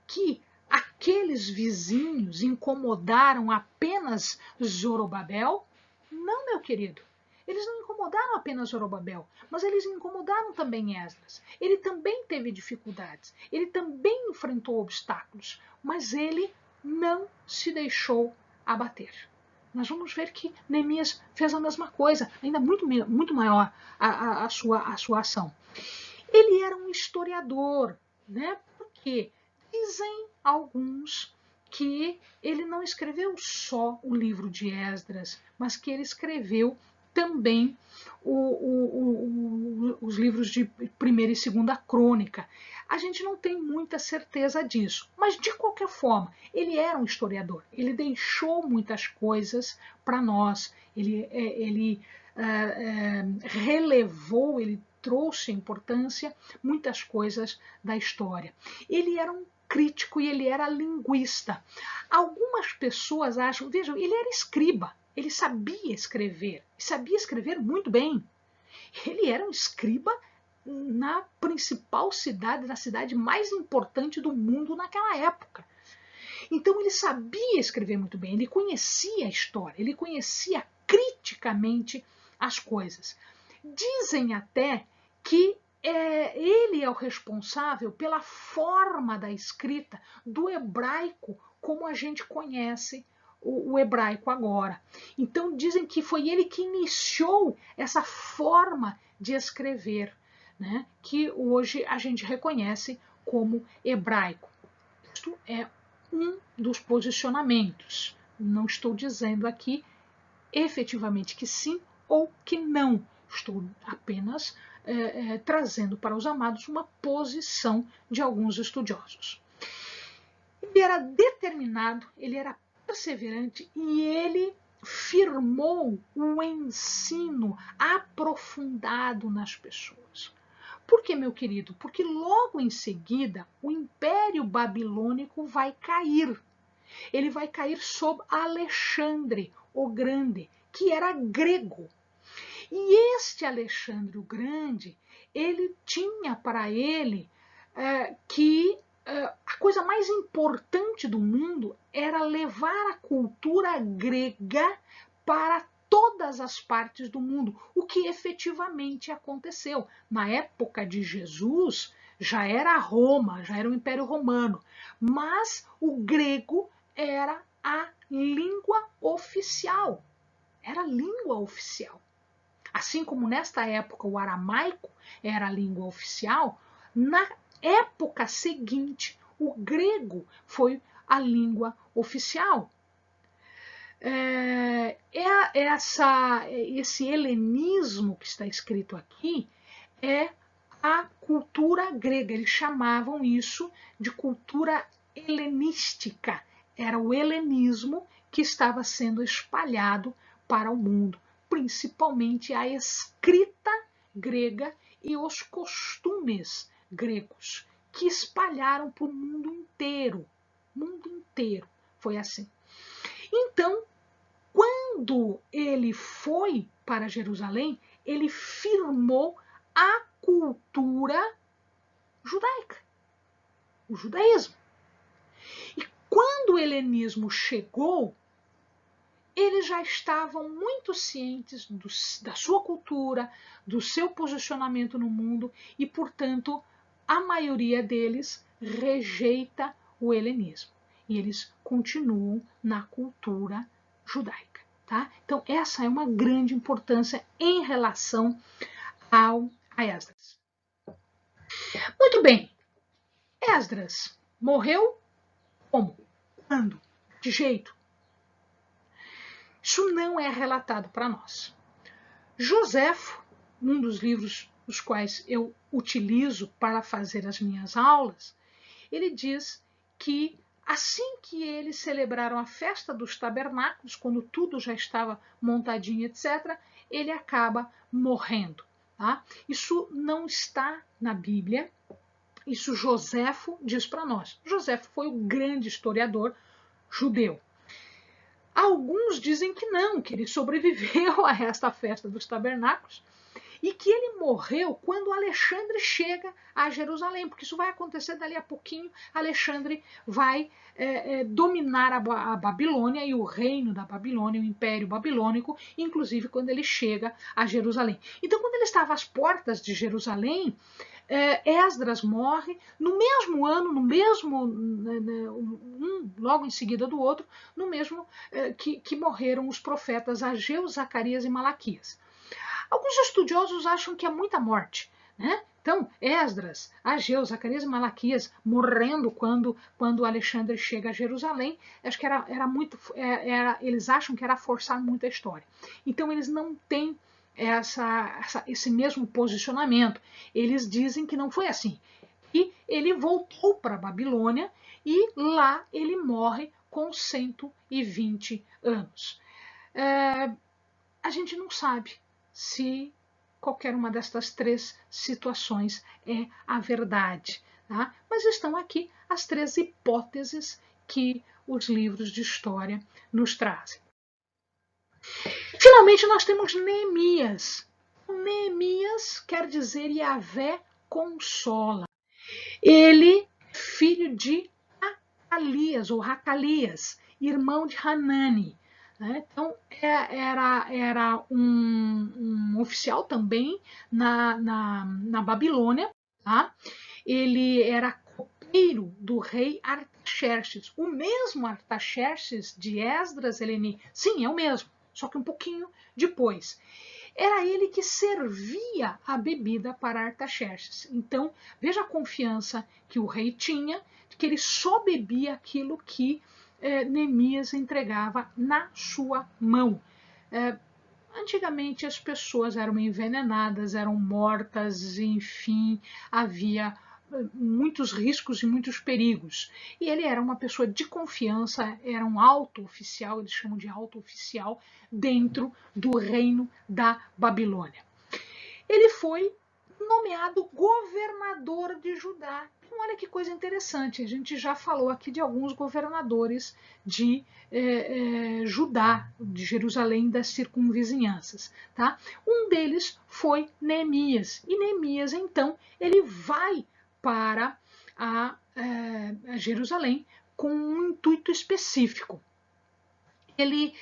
que aqueles vizinhos incomodaram apenas Zorobabel? Não, meu querido. Eles não incomodaram apenas Zorobabel, mas eles incomodaram também Esdras. Ele também teve dificuldades, ele também enfrentou obstáculos, mas ele não se deixou abater. Nós vamos ver que Neemias fez a mesma coisa, ainda muito maior a sua ação. Ele era um historiador, né? Porque dizem alguns que ele não escreveu só o livro de Esdras, mas que ele escreveu também os livros de 1ª e 2ª Crônica. A gente não tem muita certeza disso, mas de qualquer forma, ele era um historiador, ele deixou muitas coisas para nós, ele relevou, ele trouxe importância muitas coisas da história. Ele era um crítico e ele era linguista. Algumas pessoas acham, vejam, ele era escriba, ele sabia escrever muito bem. Ele era um escriba na principal cidade, na cidade mais importante do mundo naquela época. Então ele sabia escrever muito bem, ele conhecia a história, ele conhecia criticamente as coisas. Dizem até que ele é o responsável pela forma da escrita do hebraico como a gente conhece o hebraico agora. Então dizem que foi ele que iniciou essa forma de escrever, né, que hoje a gente reconhece como hebraico. Isto é um dos posicionamentos. Não estou dizendo aqui efetivamente que sim ou que não. Estou apenas trazendo para os amados uma posição de alguns estudiosos. Ele era determinado, ele era perseverante e ele firmou um ensino aprofundado nas pessoas. Por que, meu querido? Porque logo em seguida o Império Babilônico vai cair. Ele vai cair sob Alexandre o Grande, que era grego. E este Alexandre o Grande, ele tinha para ele que a coisa mais importante do mundo era levar a cultura grega para todas as partes do mundo, o que efetivamente aconteceu. Na época de Jesus, já era Roma, já era o Império Romano, mas o grego era a língua oficial. Era a língua oficial. Assim como nesta época o aramaico era a língua oficial, na época seguinte o grego foi a língua oficial. Esse helenismo que está escrito aqui é a cultura grega. Eles chamavam isso de cultura helenística. Era o helenismo que estava sendo espalhado para o mundo, principalmente a escrita grega e os costumes gregos, que espalharam para o mundo inteiro. Mundo inteiro foi assim. Então, quando ele foi para Jerusalém, ele firmou a cultura judaica, o judaísmo. E quando o helenismo chegou, eles já estavam muito cientes da sua cultura, do seu posicionamento no mundo e, portanto, a maioria deles rejeita o helenismo. E eles continuam na cultura judaica. Tá? Então, essa é uma grande importância em relação a Esdras. Muito bem. Esdras morreu como? Quando? De jeito? Isso não é relatado para nós. Joséfo, um dos livros os quais eu utilizo para fazer as minhas aulas, ele diz que assim que eles celebraram a festa dos tabernáculos, quando tudo já estava montadinho, etc., ele acaba morrendo. Tá? Isso não está na Bíblia, isso Joséfo diz para nós. Joséfo foi o grande historiador judeu. Alguns dizem que não, que ele sobreviveu a esta festa dos tabernáculos e que ele morreu quando Alexandre chega a Jerusalém, porque isso vai acontecer dali a pouquinho. Alexandre vai dominar a Babilônia e o reino da Babilônia, o Império Babilônico, inclusive quando ele chega a Jerusalém. Então, quando ele estava às portas de Jerusalém, Esdras morre no mesmo ano, no mesmo um logo em seguida do outro, no mesmo que morreram os profetas Ageu, Zacarias e Malaquias. Alguns estudiosos acham que é muita morte, né? Então, Esdras, Ageu, Zacarias e Malaquias morrendo quando Alexandre chega a Jerusalém, acho que era muito, eles acham que era forçar muito a história. Então, eles não têm esse mesmo posicionamento. Eles dizem que não foi assim. E ele voltou para a Babilônia e lá ele morre com 120 anos. A gente não sabe se qualquer uma destas três situações é a verdade. Tá? Mas estão aqui as três hipóteses que os livros de história nos trazem. Finalmente, nós temos Neemias. Neemias quer dizer Yahvé consola. Ele é filho de Acalias, ou Racalias, irmão de Hanani. Então, era um oficial também na Babilônia. Tá? Ele era copeiro do rei Artaxerxes. O mesmo Artaxerxes de Esdras, Heleni? Sim, é o mesmo, só que um pouquinho depois. Era ele que servia a bebida para Artaxerxes. Então, veja a confiança que o rei tinha, de que ele só bebia aquilo que Neemias entregava na sua mão. Antigamente as pessoas eram envenenadas, eram mortas, enfim, havia muitos riscos e muitos perigos. E ele era uma pessoa de confiança, era um alto oficial, eles chamam de alto oficial, dentro do reino da Babilônia. Ele foi nomeado governador de Judá. Então, olha que coisa interessante, a gente já falou aqui de alguns governadores de Judá, de Jerusalém, das circunvizinhanças. Tá? Um deles foi Neemias. E Neemias, então, ele vai para a Jerusalém com um intuito específico. Ele,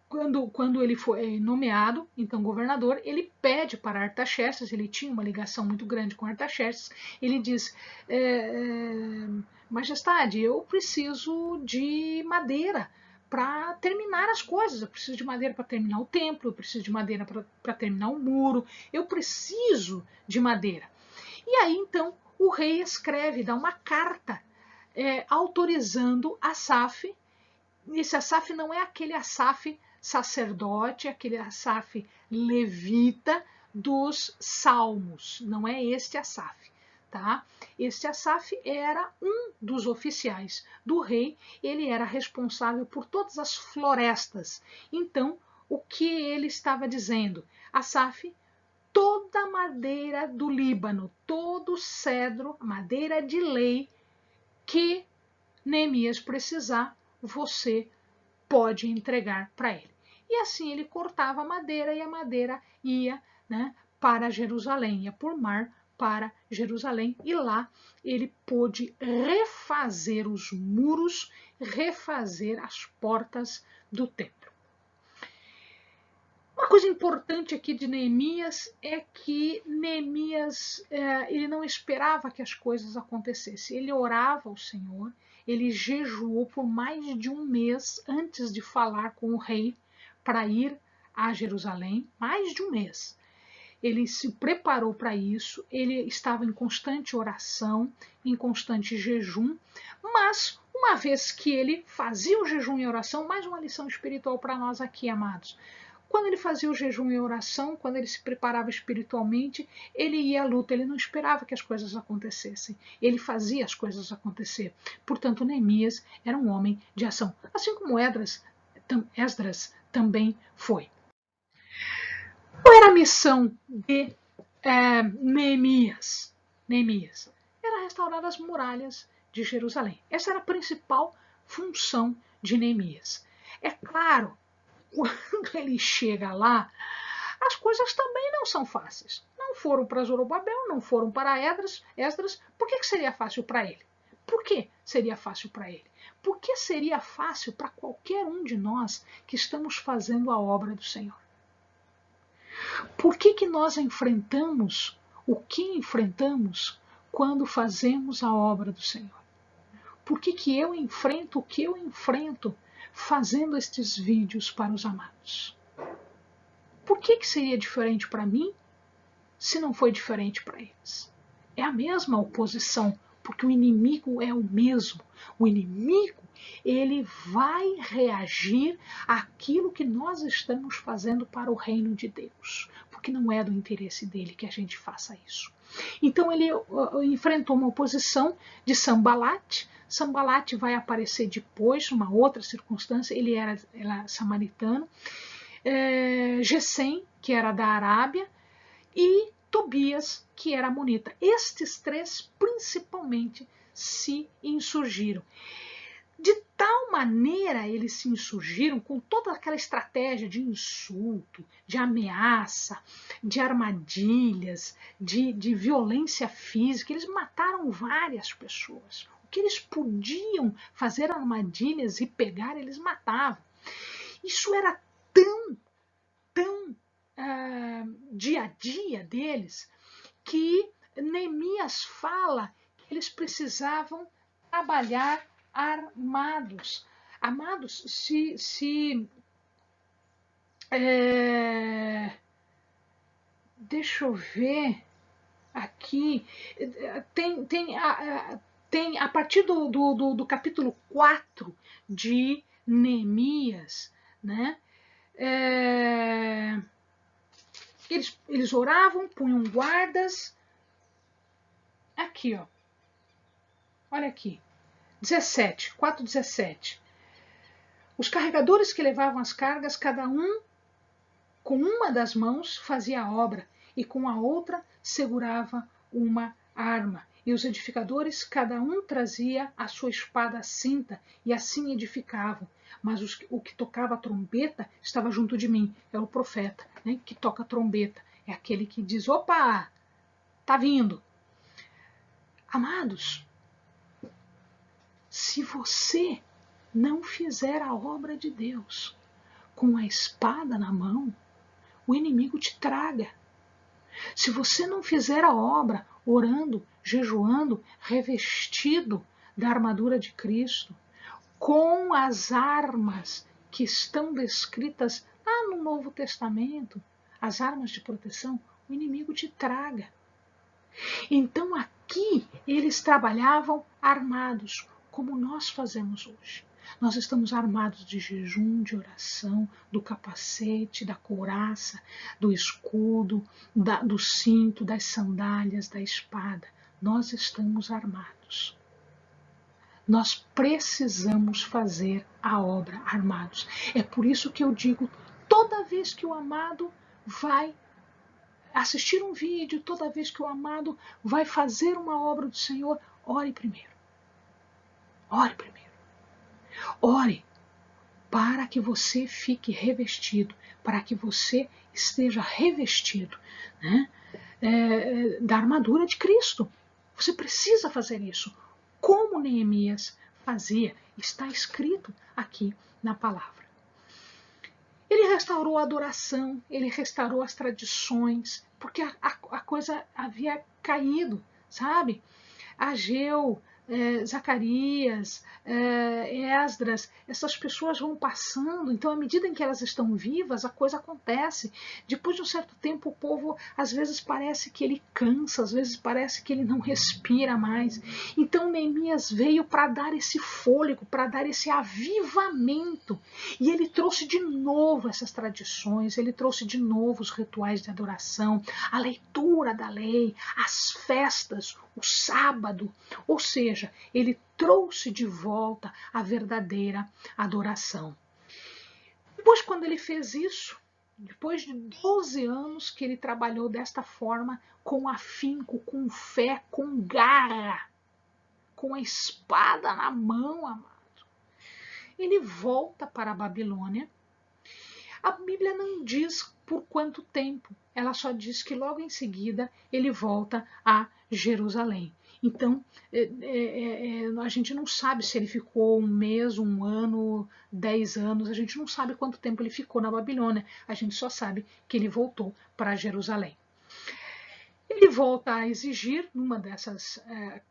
quando ele foi nomeado, então governador, ele pede para Artaxerxes, ele tinha uma ligação muito grande com Artaxerxes, ele diz, majestade, eu preciso de madeira para terminar as coisas, eu preciso de madeira para terminar o templo, eu preciso de madeira para terminar o muro, eu preciso de madeira. E aí, então, o rei escreve, dá uma carta autorizando Asaf. Esse Asaf não é aquele Asaf sacerdote, aquele Asaf levita dos salmos, não é este Asaf, tá? Este Asaf era um dos oficiais do rei, ele era responsável por todas as florestas. Então, o que ele estava dizendo? Asaf, toda a madeira do Líbano, todo cedro, madeira de lei que Neemias precisar, você pode entregar para ele. E assim ele cortava a madeira e a madeira ia, né, para Jerusalém, ia por mar para Jerusalém, e lá ele pôde refazer os muros, refazer as portas do templo. Uma coisa importante aqui de Neemias é que Neemias ele não esperava que as coisas acontecessem. Ele orava ao Senhor, ele jejuou por mais de um mês antes de falar com o rei para ir a Jerusalém, mais de um mês. Ele se preparou para isso, ele estava em constante oração, em constante jejum, mas uma vez que ele fazia o jejum e oração, mais uma lição espiritual para nós aqui, amados. Quando ele fazia o jejum e oração, quando ele se preparava espiritualmente, ele ia à luta, ele não esperava que as coisas acontecessem, ele fazia as coisas acontecer. Portanto, Neemias era um homem de ação, assim como Esdras também foi. Qual era a missão de Neemias? Neemias era restaurar as muralhas de Jerusalém. Essa era a principal função de Neemias. É claro, quando ele chega lá, as coisas também não são fáceis. Não foram para Zorobabel, não foram para Esdras. Por que seria fácil para ele? Por que seria fácil para ele? Porque seria fácil para qualquer um de nós que estamos fazendo a obra do Senhor. Por que nós enfrentamos o que enfrentamos quando fazemos a obra do Senhor? Por que eu enfrento o que eu enfrento fazendo estes vídeos para os amados? Por que seria diferente para mim se não foi diferente para eles? É a mesma oposição, porque o inimigo é o mesmo. O inimigo, ele vai reagir àquilo que nós estamos fazendo para o reino de Deus, porque não é do interesse dele que a gente faça isso. Então ele enfrentou uma oposição de Sanbalat. Sanbalat vai aparecer depois, numa outra circunstância, ele era samaritano. Gesem, que era da Arábia, e Tobias, que era amonita. Estes três, principalmente, se insurgiram. De tal maneira eles se insurgiram, com toda aquela estratégia de insulto, de ameaça, de armadilhas, de violência física. Eles mataram várias pessoas. O que eles podiam fazer armadilhas e pegar, eles matavam. Isso era tão dia a dia deles, que Neemias fala que eles precisavam trabalhar armados. Amados, deixa eu ver aqui, tem a partir do capítulo 4 de Neemias, né? Eles oravam, punham guardas. Aqui, ó. Olha aqui. 17, 4:17. Os carregadores que levavam as cargas, cada um com uma das mãos fazia a obra e com a outra segurava uma arma. E os edificadores, cada um trazia a sua espada à cinta e assim edificavam. Mas o que tocava a trombeta estava junto de mim. É o profeta, né, que toca a trombeta. É aquele que diz, opa, tá vindo. Amados, se você não fizer a obra de Deus com a espada na mão, o inimigo te traga. Se você não fizer a obra orando, jejuando, revestido da armadura de Cristo, com as armas que estão descritas lá no Novo Testamento, as armas de proteção, o inimigo te traga. Então aqui eles trabalhavam armados, como nós fazemos hoje. Nós estamos armados de jejum, de oração, do capacete, da couraça, do escudo, do cinto, das sandálias, da espada. Nós estamos armados. Nós precisamos fazer a obra armados. É por isso que eu digo, toda vez que o amado vai assistir um vídeo, toda vez que o amado vai fazer uma obra do Senhor, ore primeiro. Ore primeiro. Ore para que você fique revestido, para que você esteja revestido, né, da armadura de Cristo. Você precisa fazer isso. Como Neemias fazia, está escrito aqui na palavra. Ele restaurou a adoração, ele restaurou as tradições, porque a coisa havia caído, sabe? Ageu, Zacarias, Esdras, essas pessoas vão passando, então à medida em que elas estão vivas, a coisa acontece. Depois de um certo tempo, o povo às vezes parece que ele cansa, às vezes parece que ele não respira mais. Então Neemias veio para dar esse fôlego, para dar esse avivamento, e ele trouxe de novo essas tradições, ele trouxe de novo os rituais de adoração, a leitura da lei, as festas, o sábado, ou seja, ele trouxe de volta a verdadeira adoração. Depois, quando ele fez isso, depois de 12 anos que ele trabalhou desta forma, com afinco, com fé, com garra, com a espada na mão, amado, ele volta para a Babilônia. A Bíblia não diz por quanto tempo, ela só diz que logo em seguida ele volta a Jerusalém. Então, a gente não sabe se ele ficou um mês, um ano, 10 anos, a gente não sabe quanto tempo ele ficou na Babilônia, a gente só sabe que ele voltou para Jerusalém. Ele volta a exigir, numa dessas,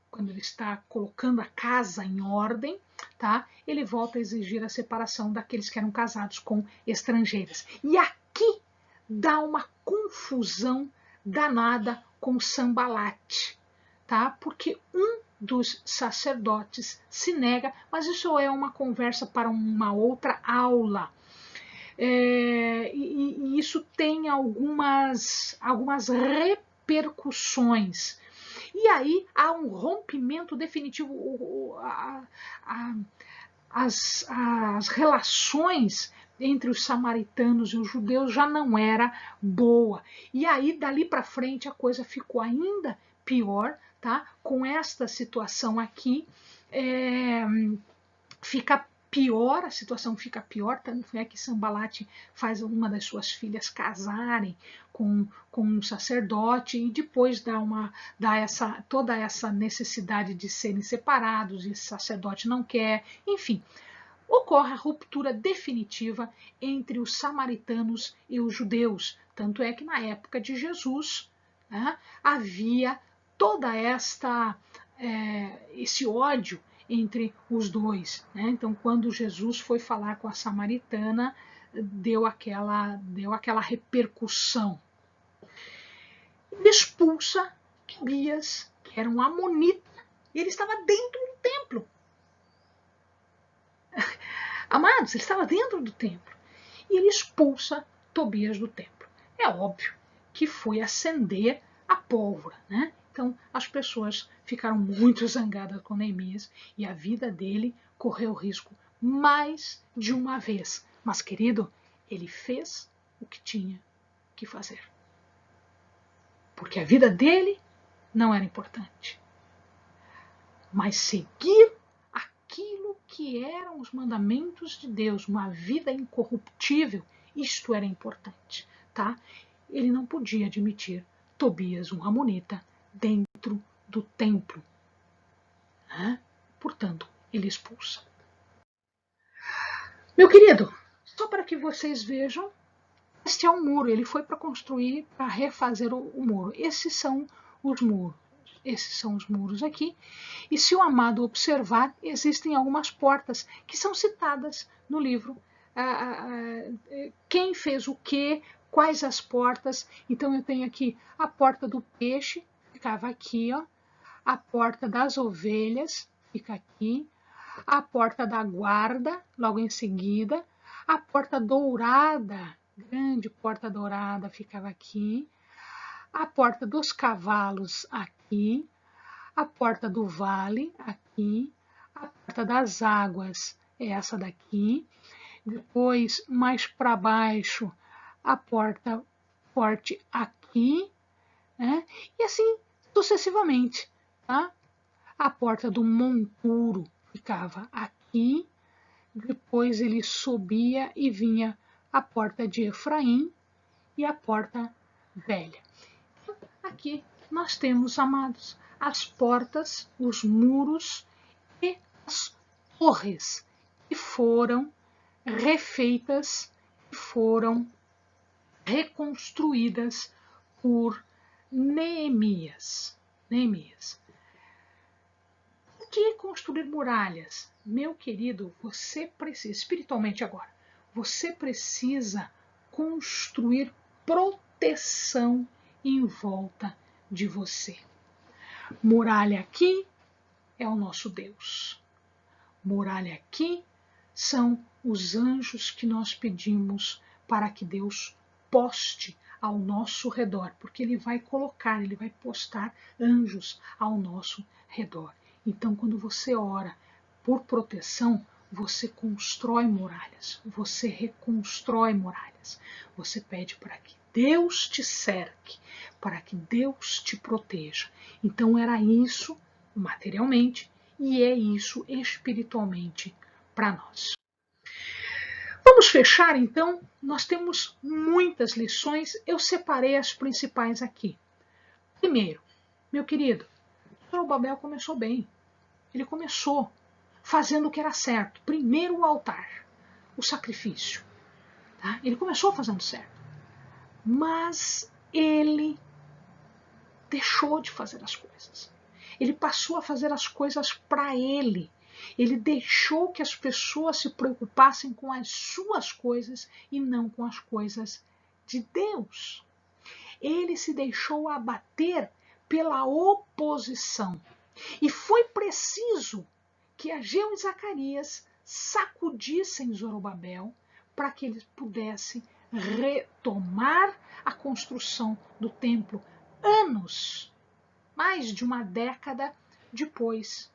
quando ele está colocando a casa em ordem, tá? Ele volta a exigir a separação daqueles que eram casados com estrangeiras. E aqui dá uma confusão danada com Sambalate, tá? Porque um dos sacerdotes se nega, mas isso é uma conversa para uma outra aula. E isso tem algumas repercussões. E aí há um rompimento definitivo, as relações entre os samaritanos e os judeus já não era boa. E aí, dali para frente, a coisa ficou ainda pior, tá? Com esta situação aqui, fica pior, a situação fica pior, tanto é que Sambalate faz uma das suas filhas casarem com um sacerdote e depois dá toda essa necessidade de serem separados e esse sacerdote não quer, enfim. Ocorre a ruptura definitiva entre os samaritanos e os judeus. Tanto é que na época de Jesus, né, havia toda esse ódio entre os dois, né? Então, quando Jesus foi falar com a samaritana, deu aquela repercussão. Ele expulsa Tobias, que era um amonita, e ele estava dentro do templo. Amados, ele estava dentro do templo. E ele expulsa Tobias do templo. É óbvio que foi acender a pólvora, né? Então, as pessoas ficaram muito zangadas com Neemias e a vida dele correu risco mais de uma vez. Mas, querido, ele fez o que tinha que fazer. Porque a vida dele não era importante. Mas seguir aquilo que eram os mandamentos de Deus, uma vida incorruptível, isto era importante, tá? Ele não podia admitir Tobias, um amonita, dentro do templo. Portanto, ele expulsa. Meu querido, só para que vocês vejam, este é um muro, ele foi para construir, para refazer o muro. Esses são os muros. Esses são os muros aqui. E se o amado observar, existem algumas portas que são citadas no livro. Quem fez o quê, quais as portas. Então eu tenho aqui a porta do peixe, ficava aqui, ó. A porta das ovelhas, fica aqui. A porta da guarda, logo em seguida. A porta dourada, grande porta dourada, ficava aqui. A porta dos cavalos, aqui. A porta do vale, aqui. A porta das águas, é essa daqui. Depois, mais para baixo, a porta forte aqui, né? E assim sucessivamente, tá? A porta do monturo ficava aqui, depois ele subia e vinha a porta de Efraim e a porta velha. Aqui nós temos, amados, as portas, os muros e as torres que foram refeitas, que foram reconstruídas por Neemias. O que é construir muralhas? Meu querido, você precisa, espiritualmente agora, você precisa construir proteção em volta de você. Muralha aqui é o nosso Deus. Muralha aqui são os anjos que nós pedimos para que Deus poste ao nosso redor, porque Ele vai colocar, Ele vai postar anjos ao nosso redor. Então, quando você ora por proteção, você constrói muralhas, você reconstrói muralhas. Você pede para que Deus te cerque, para que Deus te proteja. Então, era isso materialmente e é isso espiritualmente para nós. Vamos fechar então? Nós temos muitas lições, eu separei as principais aqui. Primeiro, meu querido, Zorobabel começou bem. Ele começou fazendo o que era certo. Primeiro o altar, o sacrifício. Tá? Ele começou fazendo certo. Mas ele deixou de fazer as coisas. Ele passou a fazer as coisas para ele. Ele deixou que as pessoas se preocupassem com as suas coisas e não com as coisas de Deus. Ele se deixou abater pela oposição. E foi preciso que Ageu e Zacarias sacudissem Zorobabel para que eles pudessem retomar a construção do templo anos, mais de uma década depois,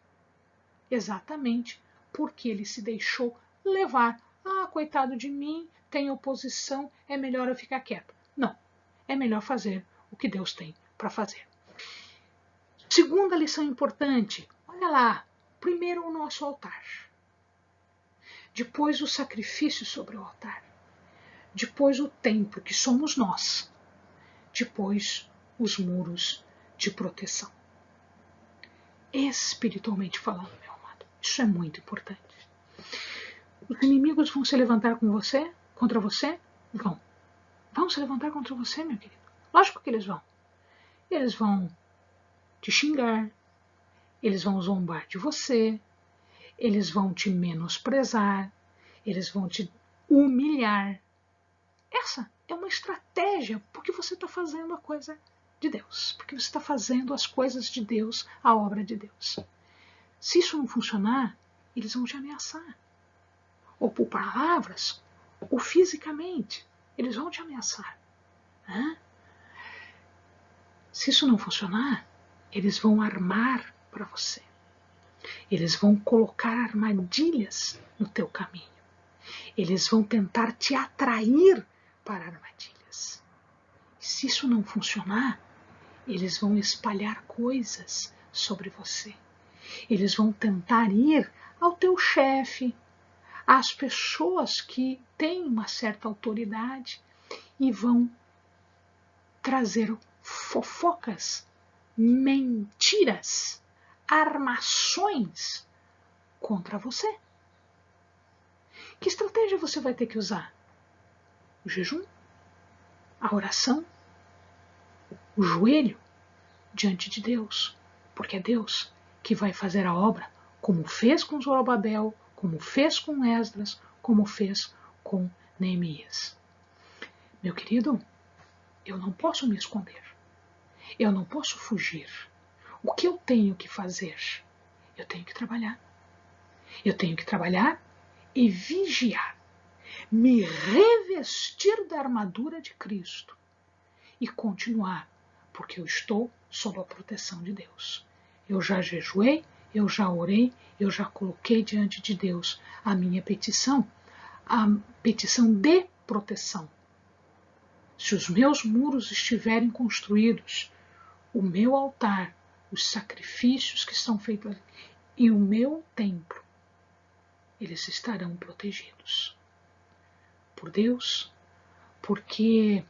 exatamente porque ele se deixou levar. Ah, coitado de mim, tem oposição, é melhor eu ficar quieto. Não, é melhor fazer o que Deus tem para fazer. Segunda lição importante, olha lá, primeiro o nosso altar, depois o sacrifício sobre o altar, depois o templo, que somos nós, depois os muros de proteção. Espiritualmente falando, meu amado, isso é muito importante. Os inimigos vão se levantar com você, contra você? Vão. Vão se levantar contra você, meu querido. Lógico que eles vão. Eles vão te xingar, eles vão zombar de você, eles vão te menosprezar, eles vão te humilhar. Essa é uma estratégia porque você está fazendo a coisa de Deus, porque você está fazendo as coisas de Deus, a obra de Deus. Se isso não funcionar, eles vão te ameaçar. Ou por palavras, ou fisicamente. Eles vão te ameaçar. Se isso não funcionar, eles vão armar para você. Eles vão colocar armadilhas no teu caminho. Eles vão tentar te atrair para armadilhas. E se isso não funcionar, eles vão espalhar coisas sobre você. Eles vão tentar ir ao teu chefe, às pessoas que têm uma certa autoridade e vão trazer fofocas, mentiras, armações contra você. Que estratégia você vai ter que usar? O jejum? A oração? O joelho diante de Deus? Porque é Deus que vai fazer a obra, como fez com Zorobabel, como fez com Esdras, como fez com Neemias. Meu querido, eu não posso me esconder. Eu não posso fugir. O que eu tenho que fazer? Eu tenho que trabalhar. Eu tenho que trabalhar e vigiar. Me revestir da armadura de Cristo e continuar, porque eu estou sob a proteção de Deus. Eu já jejuei, eu já orei, eu já coloquei diante de Deus a minha petição, a petição de proteção. Se os meus muros estiverem construídos, o meu altar, os sacrifícios que estão feitos ali, e o meu templo, eles estarão protegidos por Deus, porque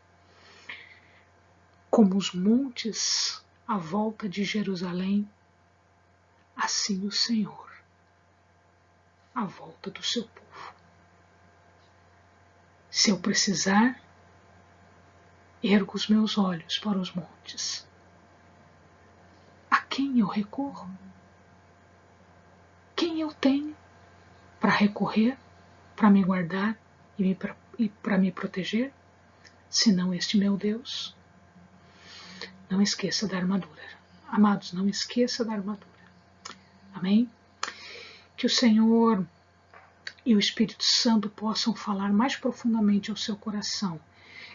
como os montes à volta de Jerusalém, assim o Senhor à volta do seu povo. Se eu precisar, ergo os meus olhos para os montes. A quem eu recorro? Quem eu tenho para recorrer, para me guardar e para me proteger? Senão este meu Deus. Não esqueça da armadura. Amados, não esqueça da armadura. Amém? Que o Senhor e o Espírito Santo possam falar mais profundamente ao seu coração.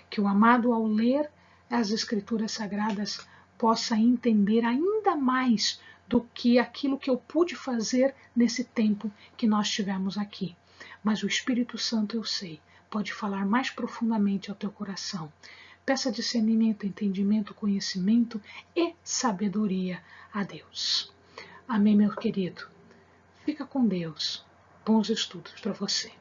Que o amado, ao ler as Escrituras Sagradas, possa entender ainda mais do que aquilo que eu pude fazer nesse tempo que nós tivemos aqui. Mas o Espírito Santo, eu sei, pode falar mais profundamente ao teu coração. Peça discernimento, entendimento, conhecimento e sabedoria a Deus. Amém, meu querido. Fica com Deus. Bons estudos para você.